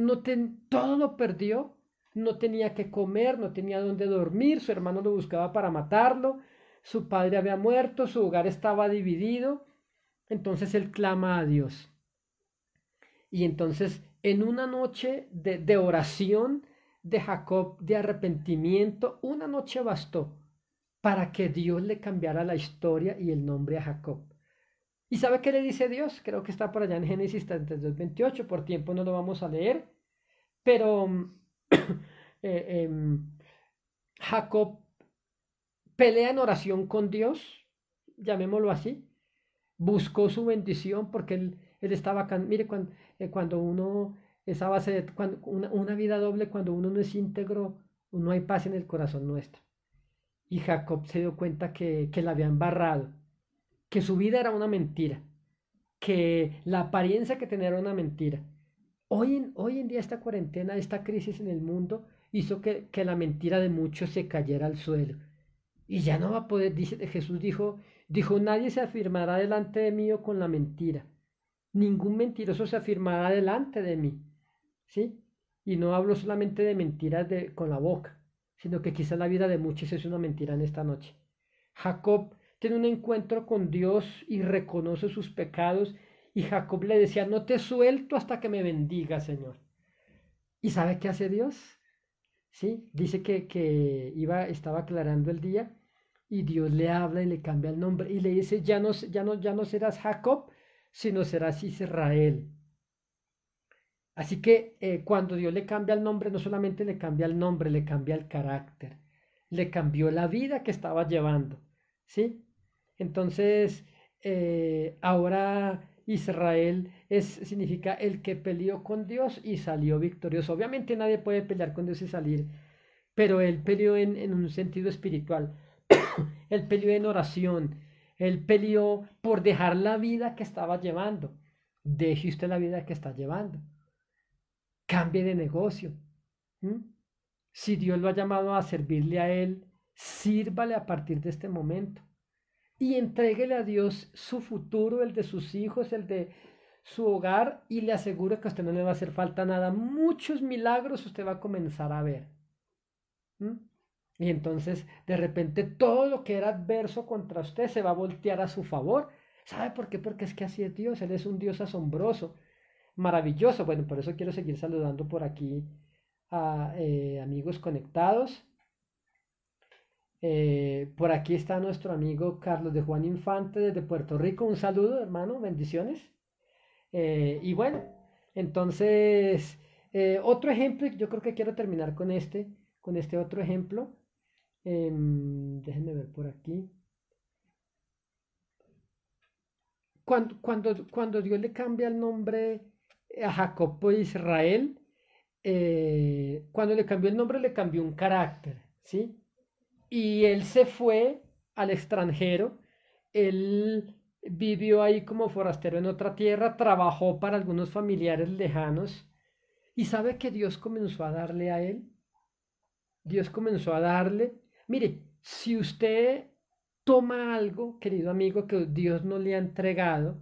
todo lo perdió, no tenía que comer, no tenía dónde dormir, su hermano lo buscaba para matarlo, su padre había muerto, su hogar estaba dividido, entonces él clama a Dios. Y entonces, en una noche de oración de Jacob, de arrepentimiento, una noche bastó para que Dios le cambiara la historia y el nombre a Jacob. ¿Y sabe qué le dice Dios? Creo que está por allá en Génesis 32:28, por tiempo no lo vamos a leer, pero eh, Jacob pelea en oración con Dios, llamémoslo así, buscó su bendición porque él estaba, mire, cuando uno, esa base de una vida doble, cuando uno no es íntegro, no hay paz en el corazón nuestro. Y Jacob se dio cuenta que la había embarrado, que su vida era una mentira, que la apariencia que tenía era una mentira. Hoy en día esta cuarentena, esta crisis en el mundo, hizo que la mentira de muchos se cayera al suelo. Y ya no va a poder, Jesús dijo, nadie se afirmará delante de mí con la mentira. Ningún mentiroso se afirmará delante de mí. ¿Sí? Y no hablo solamente de mentiras con la boca, sino que quizá la vida de muchos es una mentira en esta noche. Jacob tiene un encuentro con Dios y reconoce sus pecados. Y Jacob le decía, no te suelto hasta que me bendiga, Señor. ¿Y sabe qué hace Dios? ¿Sí? Dice que estaba aclarando el día y Dios le habla y le cambia el nombre y le dice, ya no serás Jacob, sino serás Israel. Así que cuando Dios le cambia el nombre, no solamente le cambia el nombre, le cambia el carácter, le cambió la vida que estaba llevando, ¿sí? Entonces, ahora Israel significa el que peleó con Dios y salió victorioso. Obviamente nadie puede pelear con Dios y salir, pero él peleó en un sentido espiritual, él peleó en oración, él peleó por dejar la vida que estaba llevando. Deje usted la vida que está llevando, cambie de negocio. ¿Mm? Si Dios lo ha llamado a servirle a Él, sírvale a partir de este momento y entréguele a Dios su futuro, el de sus hijos, el de su hogar y le aseguro que a usted no le va a hacer falta nada. Muchos milagros usted va a comenzar a ver. ¿Mm? Y entonces de repente todo lo que era adverso contra usted se va a voltear a su favor. ¿Sabe por qué? Porque es que así es Dios. Él es un Dios asombroso, maravilloso. Bueno, por eso quiero seguir saludando por aquí a amigos conectados. Por aquí está nuestro amigo Carlos de Juan Infante desde Puerto Rico. Un saludo, hermano, bendiciones. Y bueno, entonces, otro ejemplo, yo creo que quiero terminar con este otro ejemplo. Déjenme ver por aquí. Cuando Dios le cambia el nombre a Jacob por Israel, cuando le cambió el nombre le cambió un carácter, ¿sí? Y él se fue al extranjero, él vivió ahí como forastero en otra tierra, trabajó para algunos familiares lejanos y sabe que Dios comenzó a darle a él, Dios comenzó a darle, mire, si usted toma algo, querido amigo, que Dios no le ha entregado,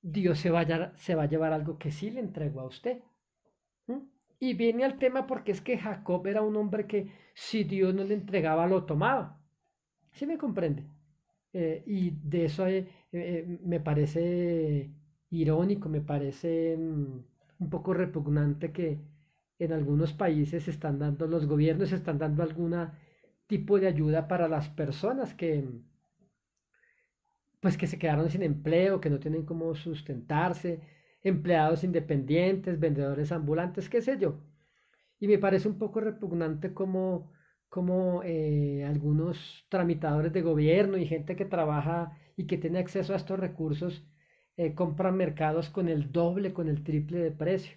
Dios se va a llevar algo que sí le entregó a usted. ¿Mm? Y viene al tema porque es que Jacob era un hombre que si Dios no le entregaba, lo tomaba. ¿Sí me comprende? Y de eso me parece irónico, me parece un poco repugnante que en algunos países están dando, los gobiernos están dando algún tipo de ayuda para las personas pues que se quedaron sin empleo, que no tienen cómo sustentarse, empleados independientes, vendedores ambulantes, qué sé yo. Y me parece un poco repugnante como algunos tramitadores de gobierno y gente que trabaja y que tiene acceso a estos recursos compran mercados con el doble, con el triple de precio.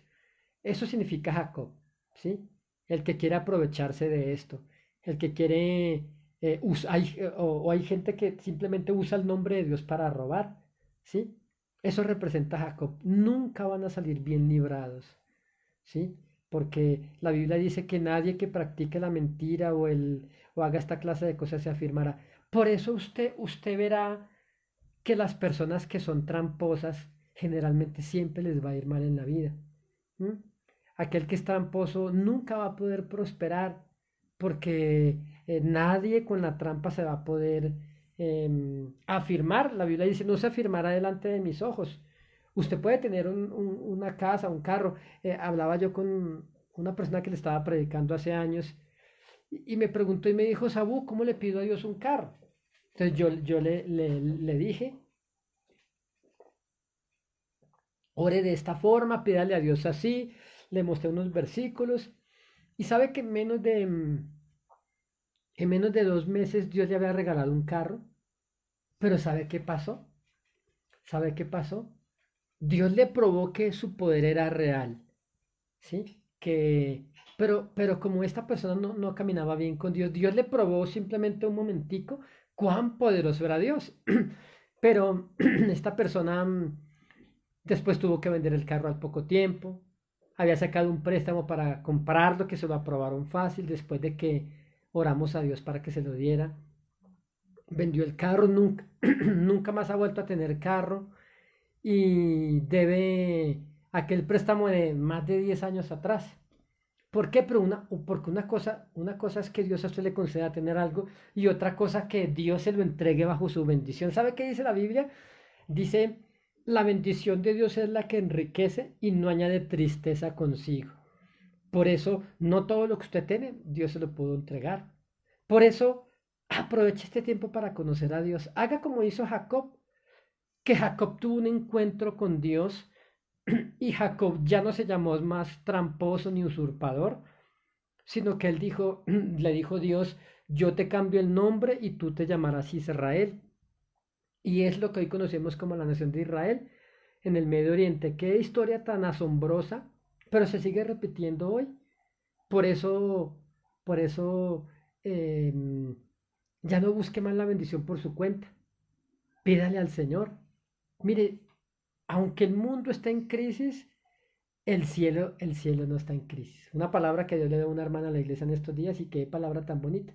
Eso significa Jacob, ¿sí? El que quiere aprovecharse de esto, el que quiere, o hay gente que simplemente usa el nombre de Dios para robar, ¿sí? Eso representa a Jacob. Nunca van a salir bien librados, ¿sí? porque la Biblia dice que nadie que practique la mentira o haga esta clase de cosas se afirmará. Por eso usted verá que las personas que son tramposas generalmente siempre les va a ir mal en la vida. ¿M? Aquel que es tramposo nunca va a poder prosperar porque nadie con la trampa se va a poder afirmar. La Biblia dice, no se afirmará delante de mis ojos. Usted puede tener una casa, un carro. Hablaba yo con una persona que le estaba predicando hace años y me preguntó y me dijo, Sabú, ¿cómo le pido a Dios un carro? Entonces yo le dije, ore de esta forma, pídale a Dios así, le mostré unos versículos y sabe que en menos de 2 meses Dios le había regalado un carro, pero ¿sabe qué pasó? ¿Sabe qué pasó? Dios le probó que su poder era real, ¿sí? Pero como esta persona no caminaba bien con Dios, Dios le probó simplemente un momentico cuán poderoso era Dios. Pero esta persona después tuvo que vender el carro al poco tiempo. Había sacado un préstamo para comprarlo, que se lo aprobaron fácil después de que oramos a Dios para que se lo diera. Vendió el carro, nunca, nunca más ha vuelto a tener carro y debe aquel préstamo de más de 10 años atrás. ¿Por qué? Porque una cosa es que Dios a usted le conceda tener algo y otra cosa que Dios se lo entregue bajo su bendición. ¿Sabe qué dice la Biblia? Dice, la bendición de Dios es la que enriquece y no añade tristeza consigo. Por eso, no todo lo que usted tiene, Dios se lo pudo entregar. Por eso, aproveche este tiempo para conocer a Dios. Haga como hizo Jacob, que Jacob tuvo un encuentro con Dios y Jacob ya no se llamó más tramposo ni usurpador, sino que él dijo, le dijo Dios, yo te cambio el nombre y tú te llamarás Israel. Y es lo que hoy conocemos como la nación de Israel en el Medio Oriente. Qué historia tan asombrosa, pero se sigue repitiendo hoy. Por eso, por eso, eh, ya no busque más la bendición por su cuenta. Pídale al Señor. Mire, aunque el mundo está en crisis, el cielo no está en crisis. Una palabra que Dios le dio a una hermana a la iglesia en estos días y qué palabra tan bonita.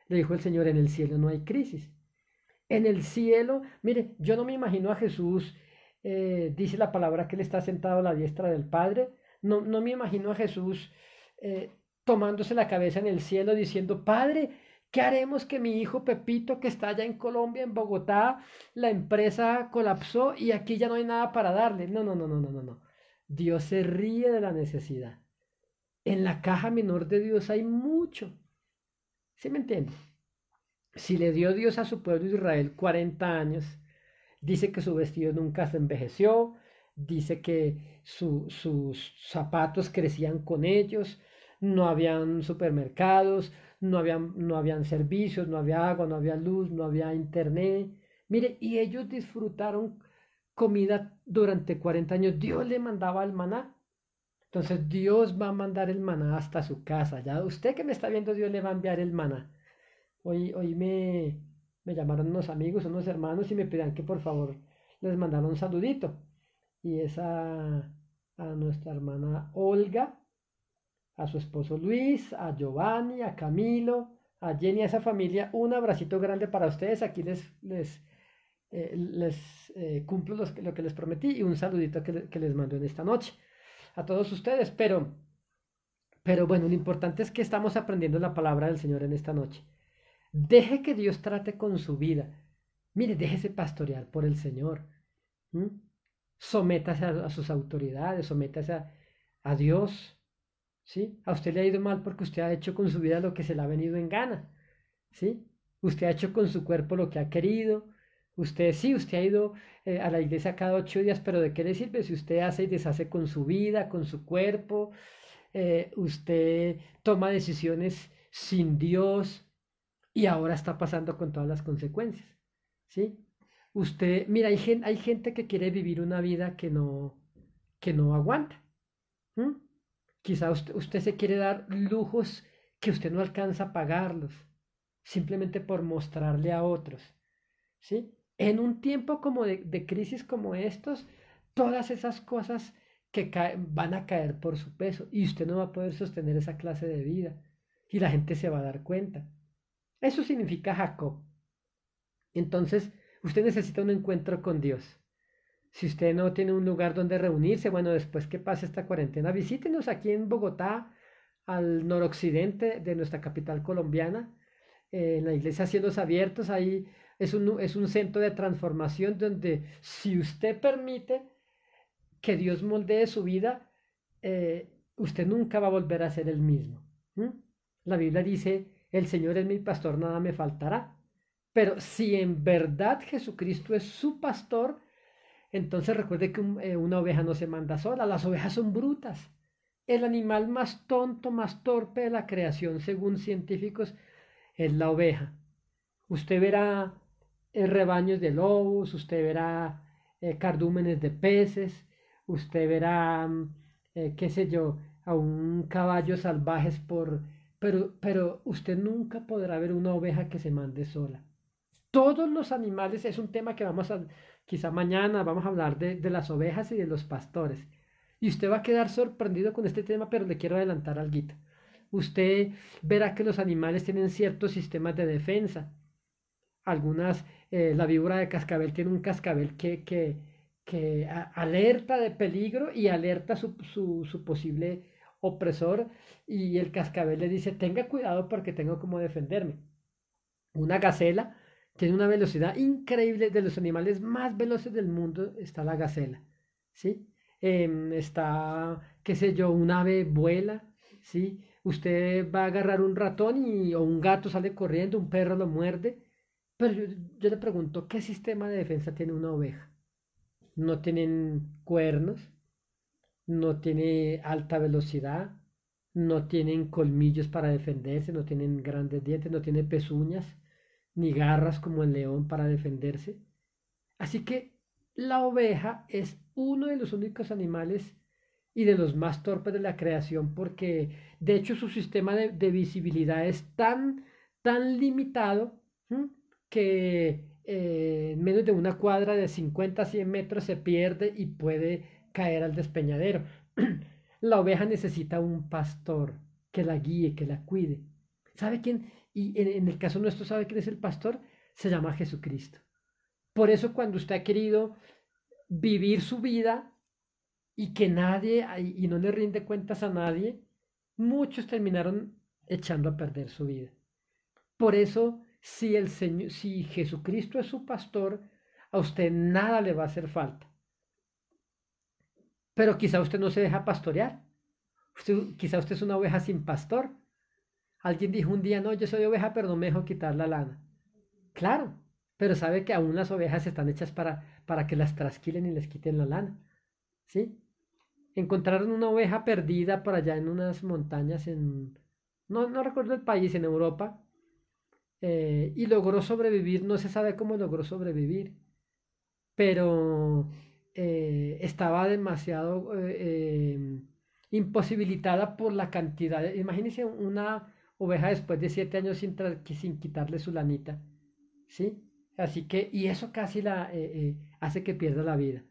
Le dijo el Señor, en el cielo no hay crisis. En el cielo, mire, yo no me imagino a Jesús, dice la palabra que él está sentado a la diestra del Padre. No me imagino a Jesús tomándose la cabeza en el cielo diciendo, Padre, ¿qué haremos que mi hijo Pepito, que está allá en Colombia, en Bogotá, la empresa colapsó y aquí ya no hay nada para darle? No. Dios se ríe de la necesidad. En la caja menor de Dios hay mucho. ¿Sí me entiende? Si le dio Dios a su pueblo Israel 40 años, dice que su vestido nunca se envejeció, dice que sus zapatos crecían con ellos, no habían supermercados, no habían servicios, no había agua, no había luz, no había internet. Mire, y ellos disfrutaron comida durante 40 años. Dios le mandaba el maná. Entonces Dios va a mandar el maná hasta su casa. Ya usted que me está viendo, Dios le va a enviar el maná. Hoy me llamaron unos amigos, unos hermanos y me pedían que por favor les mandara un saludito. Y es a nuestra hermana Olga, a su esposo Luis, a Giovanni, a Camilo, a Jenny, a esa familia. Un abracito grande para ustedes. Aquí les cumplo lo que les prometí y un saludito que les mando en esta noche a todos ustedes. Pero bueno, lo importante es que estamos aprendiendo la palabra del Señor en esta noche. Deje que Dios trate con su vida. Mire, déjese pastorear por el Señor. ¿Mm? Sométase a sus autoridades, sométase a Dios. ¿Sí? A usted le ha ido mal porque usted ha hecho con su vida lo que se le ha venido en gana. ¿Sí? Usted ha hecho con su cuerpo lo que ha querido. Usted sí, usted ha ido a la iglesia cada 8 días, pero ¿de qué le sirve si usted hace y deshace con su vida, con su cuerpo? Usted toma decisiones sin Dios y ahora está pasando con todas las consecuencias, ¿sí? Usted, mira, hay gente que quiere vivir una vida que no aguanta. ¿M? Quizá usted se quiere dar lujos que usted no alcanza a pagarlos, simplemente por mostrarle a otros, ¿sí? En un tiempo como de crisis como estos, todas esas cosas que van a caer por su peso y usted no va a poder sostener esa clase de vida y la gente se va a dar cuenta. Eso significa Jacob. Entonces, usted necesita un encuentro con Dios. Si usted no tiene un lugar donde reunirse, bueno, después que pase esta cuarentena, visítenos aquí en Bogotá, al noroccidente de nuestra capital colombiana, en la iglesia Cielos Abiertos. Ahí es un centro de transformación donde si usted permite que Dios moldee su vida, usted nunca va a volver a ser el mismo. ¿Mm? La Biblia dice, el Señor es mi pastor, nada me faltará. Pero si en verdad Jesucristo es su pastor, entonces recuerde que una oveja no se manda sola, las ovejas son brutas. El animal más tonto, más torpe de la creación, según científicos, es la oveja. Usted verá rebaños de lobos, usted verá cardúmenes de peces, usted verá, qué sé yo, a un caballo salvajes pero usted nunca podrá ver una oveja que se mande sola. Todos los animales, es un tema que quizá mañana vamos a hablar de las ovejas y de los pastores. Y usted va a quedar sorprendido con este tema, pero le quiero adelantar algo. Usted verá que los animales tienen ciertos sistemas de defensa. La víbora de cascabel tiene un cascabel que alerta de peligro y alerta su posible opresor, y el cascabel le dice, tenga cuidado porque tengo como defenderme. Una gacela tiene una velocidad increíble, de los animales más veloces del mundo está la gacela, ¿sí? Está, qué sé yo, un ave vuela, ¿sí? Usted va a agarrar un ratón o un gato sale corriendo, un perro lo muerde, pero yo le pregunto, ¿qué sistema de defensa tiene una oveja? No tienen cuernos, no tiene alta velocidad, no tienen colmillos para defenderse, no tienen grandes dientes, no tiene pezuñas, ni garras como el león para defenderse. Así que la oveja es uno de los únicos animales y de los más torpes de la creación, porque de hecho su sistema de visibilidad es tan limitado, ¿m? Que en menos de una cuadra de 50 a 100 metros se pierde y puede caer al despeñadero. La oveja necesita un pastor que la guíe, que la cuide. ¿Sabe quién? Y en el caso nuestro, ¿sabe quién es el pastor? Se llama Jesucristo. Por eso cuando usted ha querido vivir su vida y que nadie, y no le rinde cuentas a nadie, muchos terminaron echando a perder su vida. Por eso, si Jesucristo es su pastor, a usted nada le va a hacer falta. Pero quizá usted no se deja pastorear. Quizá usted es una oveja sin pastor. Alguien dijo un día, no, yo soy oveja, pero no me dejo quitar la lana. Claro, pero sabe que aún las ovejas están hechas para que las trasquilen y les quiten la lana. ¿Sí? Encontraron una oveja perdida por allá en unas montañas no recuerdo el país, en Europa, y logró sobrevivir. No se sabe cómo logró sobrevivir, pero estaba demasiado imposibilitada por la cantidad. Imagínense una oveja después de 7 años sin quitarle su lanita, ¿sí? Así que, y eso casi hace que pierda la vida.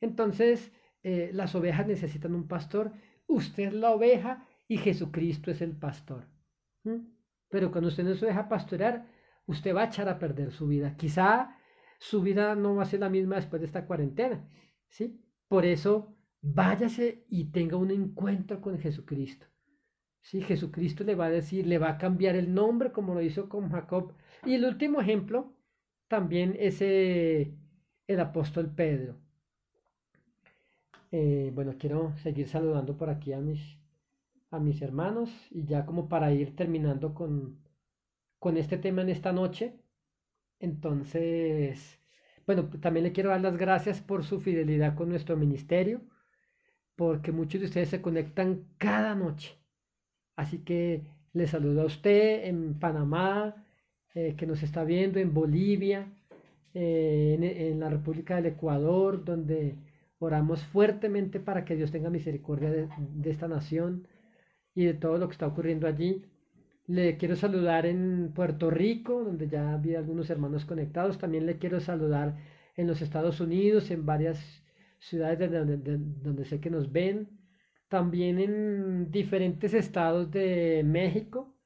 Entonces, las ovejas necesitan un pastor. Usted es la oveja y Jesucristo es el pastor. ¿Mm? Pero cuando usted no se deja pastorear, usted va a echar a perder su vida. Quizá su vida no va a ser la misma después de esta cuarentena, ¿sí? Por eso, váyase y tenga un encuentro con Jesucristo. ¿Sí? Jesucristo le va a decir, le va a cambiar el nombre como lo hizo con Jacob. Y el último ejemplo también es el apóstol Pedro. Bueno, quiero seguir saludando por aquí a mis hermanos y ya como para ir terminando con este tema en esta noche. Entonces, bueno, también le quiero dar las gracias por su fidelidad con nuestro ministerio, porque muchos de ustedes se conectan cada noche. Así que le saludo a usted en Panamá, que nos está viendo, en Bolivia, en la República del Ecuador, donde oramos fuertemente para que Dios tenga misericordia de esta nación y de todo lo que está ocurriendo allí. Le quiero saludar en Puerto Rico, donde ya vi algunos hermanos conectados. También le quiero saludar en los Estados Unidos, en varias ciudades donde sé que nos ven, también en diferentes estados de México.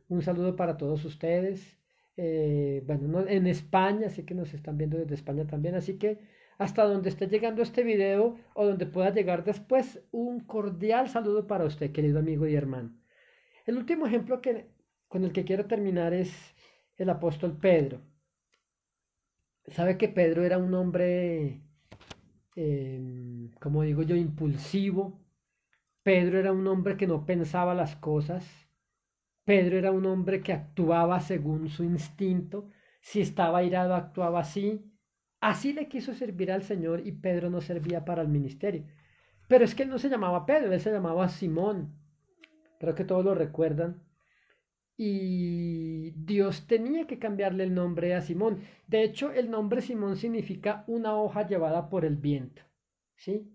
Un saludo para todos ustedes. Bueno, en España, sé que nos están viendo desde España también, así que hasta donde esté llegando este video o donde pueda llegar después, un cordial saludo para usted, querido amigo y hermano. El último ejemplo con el que quiero terminar es el apóstol Pedro. Sabe que Pedro era un hombre, como digo yo, impulsivo. Pedro era un hombre que no pensaba las cosas. Pedro era un hombre que actuaba según su instinto. Si estaba airado, actuaba así. Así le quiso servir al Señor y Pedro no servía para el ministerio. Pero es que él no se llamaba Pedro, él se llamaba Simón. Creo que todos lo recuerdan. Y Dios tenía que cambiarle el nombre a Simón. De hecho, el nombre Simón significa una hoja llevada por el viento. ¿Sí?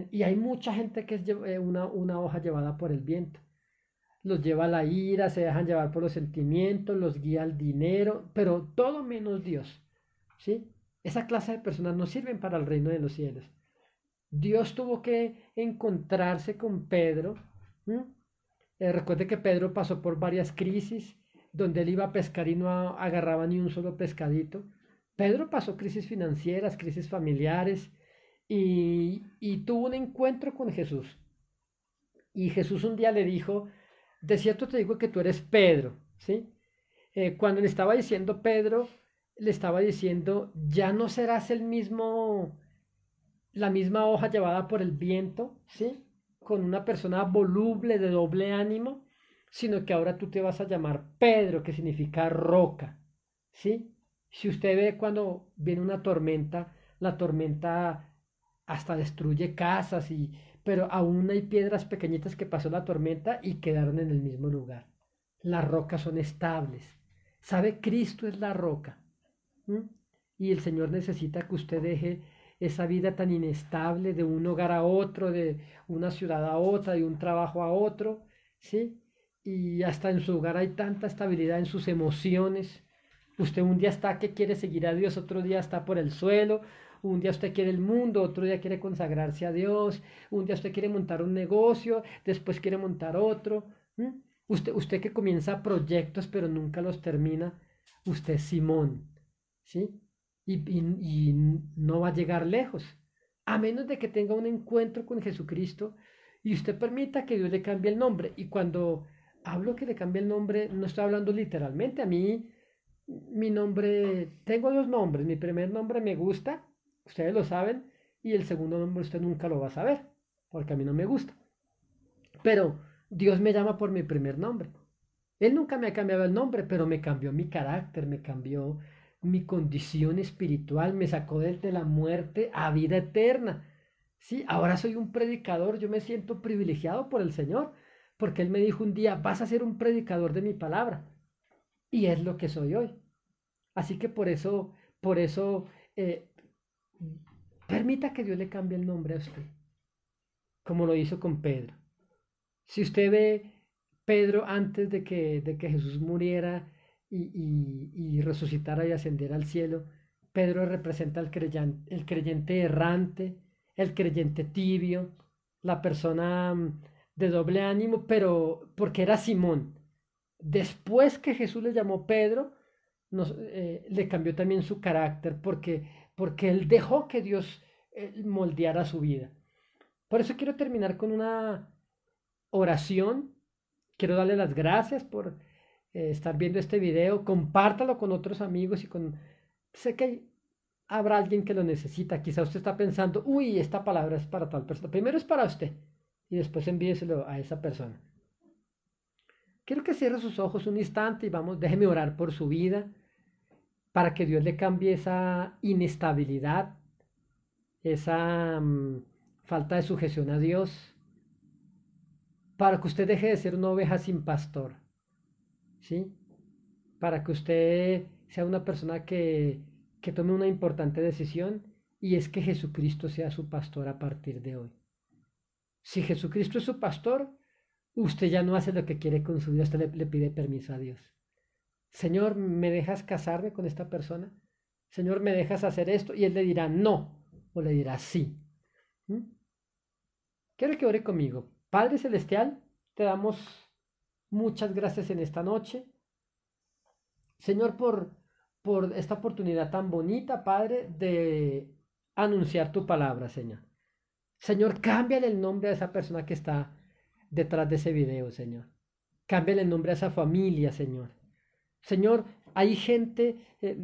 Y hay mucha gente que es una hoja llevada por el viento. Los lleva a la ira, se dejan llevar por los sentimientos, los guía al dinero, pero todo menos Dios. ¿Sí? Esa clase de personas no sirven para el reino de los cielos. Dios tuvo que encontrarse con Pedro. ¿Mm? Recuerde que Pedro pasó por varias crisis donde él iba a pescar y no agarraba ni un solo pescadito. Pedro pasó crisis financieras, crisis familiares y tuvo un encuentro con Jesús. Y Jesús un día le dijo, de cierto te digo que tú eres Pedro, ¿sí? Cuando le estaba diciendo Pedro, le estaba diciendo, ya no serás el mismo, la misma hoja llevada por el viento, ¿sí? Con una persona voluble, de doble ánimo, sino que ahora tú te vas a llamar Pedro, que significa roca, ¿sí? Si usted ve cuando viene una tormenta, la tormenta hasta destruye casas pero aún hay piedras pequeñitas que pasó la tormenta y quedaron en el mismo lugar. Las rocas son estables. ¿Sabe? Cristo es la roca. ¿Mm? Y el Señor necesita que usted deje esa vida tan inestable de un hogar a otro, de una ciudad a otra, de un trabajo a otro, ¿sí? Y hasta en su hogar hay tanta estabilidad en sus emociones. Usted un día está que quiere seguir a Dios, otro día está por el suelo, un día usted quiere el mundo, otro día quiere consagrarse a Dios, un día usted quiere montar un negocio, después quiere montar otro. Usted que comienza proyectos pero nunca los termina, usted es Simón, ¿sí? Y no va a llegar lejos, a menos de que tenga un encuentro con Jesucristo y usted permita que Dios le cambie el nombre. Y cuando hablo que le cambie el nombre, no estoy hablando literalmente. A mí, mi nombre, tengo dos nombres. Mi primer nombre me gusta, ustedes lo saben, y el segundo nombre usted nunca lo va a saber, porque a mí no me gusta. Pero Dios me llama por mi primer nombre. Él nunca me ha cambiado el nombre, pero me cambió mi carácter, me cambió mi condición espiritual, me sacó desde la muerte a vida eterna. Sí, ahora soy un predicador, yo me siento privilegiado por el Señor, porque Él me dijo un día, vas a ser un predicador de mi palabra. Y es lo que soy hoy. Así que por eso, eh, permita que Dios le cambie el nombre a usted, como lo hizo con Pedro. Si usted ve Pedro antes de que Jesús muriera y resucitara y ascendiera al cielo, Pedro representa el creyente errante, el creyente tibio, la persona de doble ánimo, pero porque era Simón. Después que Jesús le llamó Pedro, le cambió también su carácter porque él dejó que Dios moldeara su vida. Por eso quiero terminar con una oración. Quiero darle las gracias por estar viendo este video. Compártalo con otros amigos y con... Sé que habrá alguien que lo necesita. Quizá usted está pensando, uy, esta palabra es para tal persona. Primero es para usted y después envíeselo a esa persona. Quiero que cierre sus ojos un instante y vamos, déjeme orar por su vida para que Dios le cambie esa inestabilidad, esa falta de sujeción a Dios, para que usted deje de ser una oveja sin pastor, ¿sí? Para que usted sea una persona que tome una importante decisión y es que Jesucristo sea su pastor a partir de hoy. Si Jesucristo es su pastor, usted ya no hace lo que quiere con su vida, usted le pide permiso a Dios. Señor, ¿me dejas casarme con esta persona? Señor, ¿me dejas hacer esto? Y él le dirá no o le dirá sí. ¿Mm? Quiero que ore conmigo. Padre Celestial, te damos muchas gracias en esta noche. Señor, por esta oportunidad tan bonita, Padre, de anunciar tu palabra, Señor. Señor, cámbiale el nombre a esa persona que está detrás de ese video, Señor. Cámbiale el nombre a esa familia, Señor. Señor, hay gente,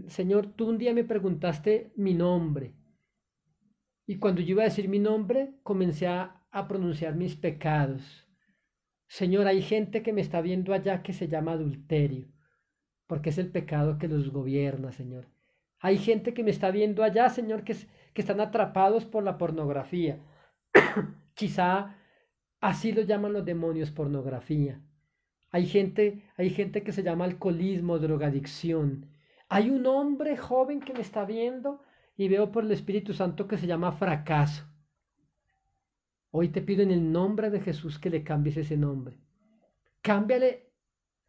Señor, tú un día me preguntaste mi nombre. Y cuando yo iba a decir mi nombre, comencé a pronunciar mis pecados. Señor, hay gente que me está viendo allá que se llama adulterio, porque es el pecado que los gobierna, Señor. Hay gente que me está viendo allá, Señor, que están atrapados por la pornografía. Quizá así lo llaman los demonios, pornografía. Hay gente que se llama alcoholismo, drogadicción. Hay un hombre joven que me está viendo y veo por el Espíritu Santo que se llama fracaso. Hoy te pido en el nombre de Jesús que le cambies ese nombre. Cámbiale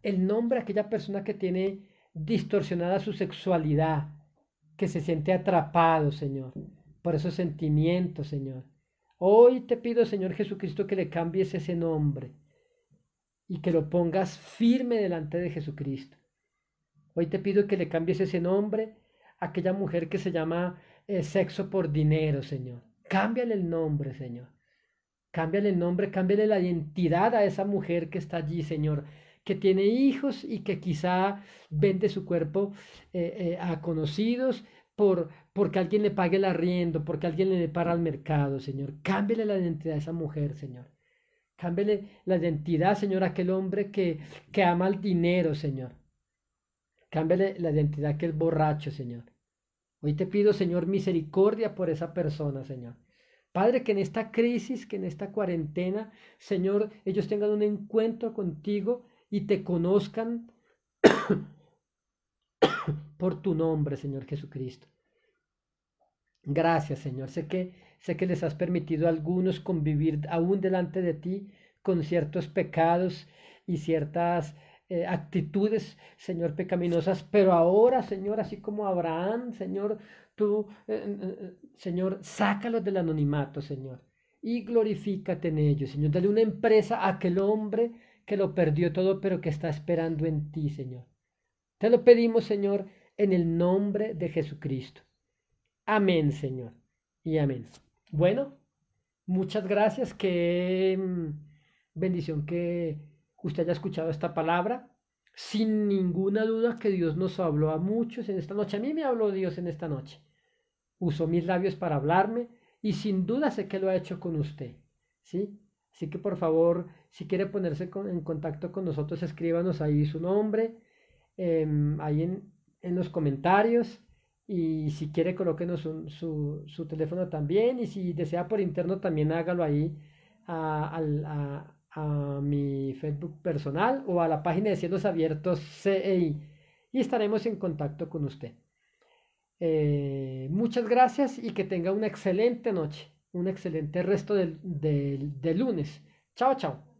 el nombre a aquella persona que tiene distorsionada su sexualidad, que se siente atrapado, Señor, por esos sentimientos, Señor. Hoy te pido, Señor Jesucristo, que le cambies ese nombre y que lo pongas firme delante de Jesucristo. Hoy te pido que le cambies ese nombre a aquella mujer que se llama sexo por dinero, Señor. Cámbiale el nombre, Señor. Cámbiale el nombre, cámbiale la identidad a esa mujer que está allí, Señor, que tiene hijos y que quizá vende su cuerpo a conocidos porque alguien le pague el arriendo, porque alguien le para al mercado, Señor. Cámbiale la identidad a esa mujer, Señor. Cámbiale la identidad, Señor, a aquel hombre que ama el dinero, Señor. Cámbiale la identidad a aquel borracho, Señor. Hoy te pido, Señor, misericordia por esa persona, Señor. Padre, que en esta crisis, que en esta cuarentena, Señor, ellos tengan un encuentro contigo y te conozcan por tu nombre, Señor Jesucristo. Gracias, Señor. Sé que les has permitido a algunos convivir aún delante de ti con ciertos pecados y ciertas actitudes, Señor, pecaminosas, pero ahora, Señor, así como Abraham, Señor, tú, Señor, sácalos del anonimato, Señor, y glorifícate en ellos, Señor. Dale una empresa a aquel hombre que lo perdió todo, pero que está esperando en ti, Señor. Te lo pedimos, Señor, en el nombre de Jesucristo. Amén, Señor. Y amén. Bueno, muchas gracias. Qué bendición que usted haya escuchado esta palabra. Sin ninguna duda que Dios nos habló a muchos en esta noche. A mí me habló Dios en esta noche. Usó mis labios para hablarme y sin duda sé que lo ha hecho con usted. ¿Sí? Así que por favor, si quiere ponerse en contacto con nosotros, escríbanos ahí su nombre, ahí en los comentarios. Y si quiere, colóquenos su teléfono también. Y si desea por interno, también hágalo ahí a mi Facebook personal o a la página de Cielos Abiertos CEI. Y estaremos en contacto con usted. Muchas gracias y que tenga una excelente noche, un excelente resto de lunes. Chao, chao.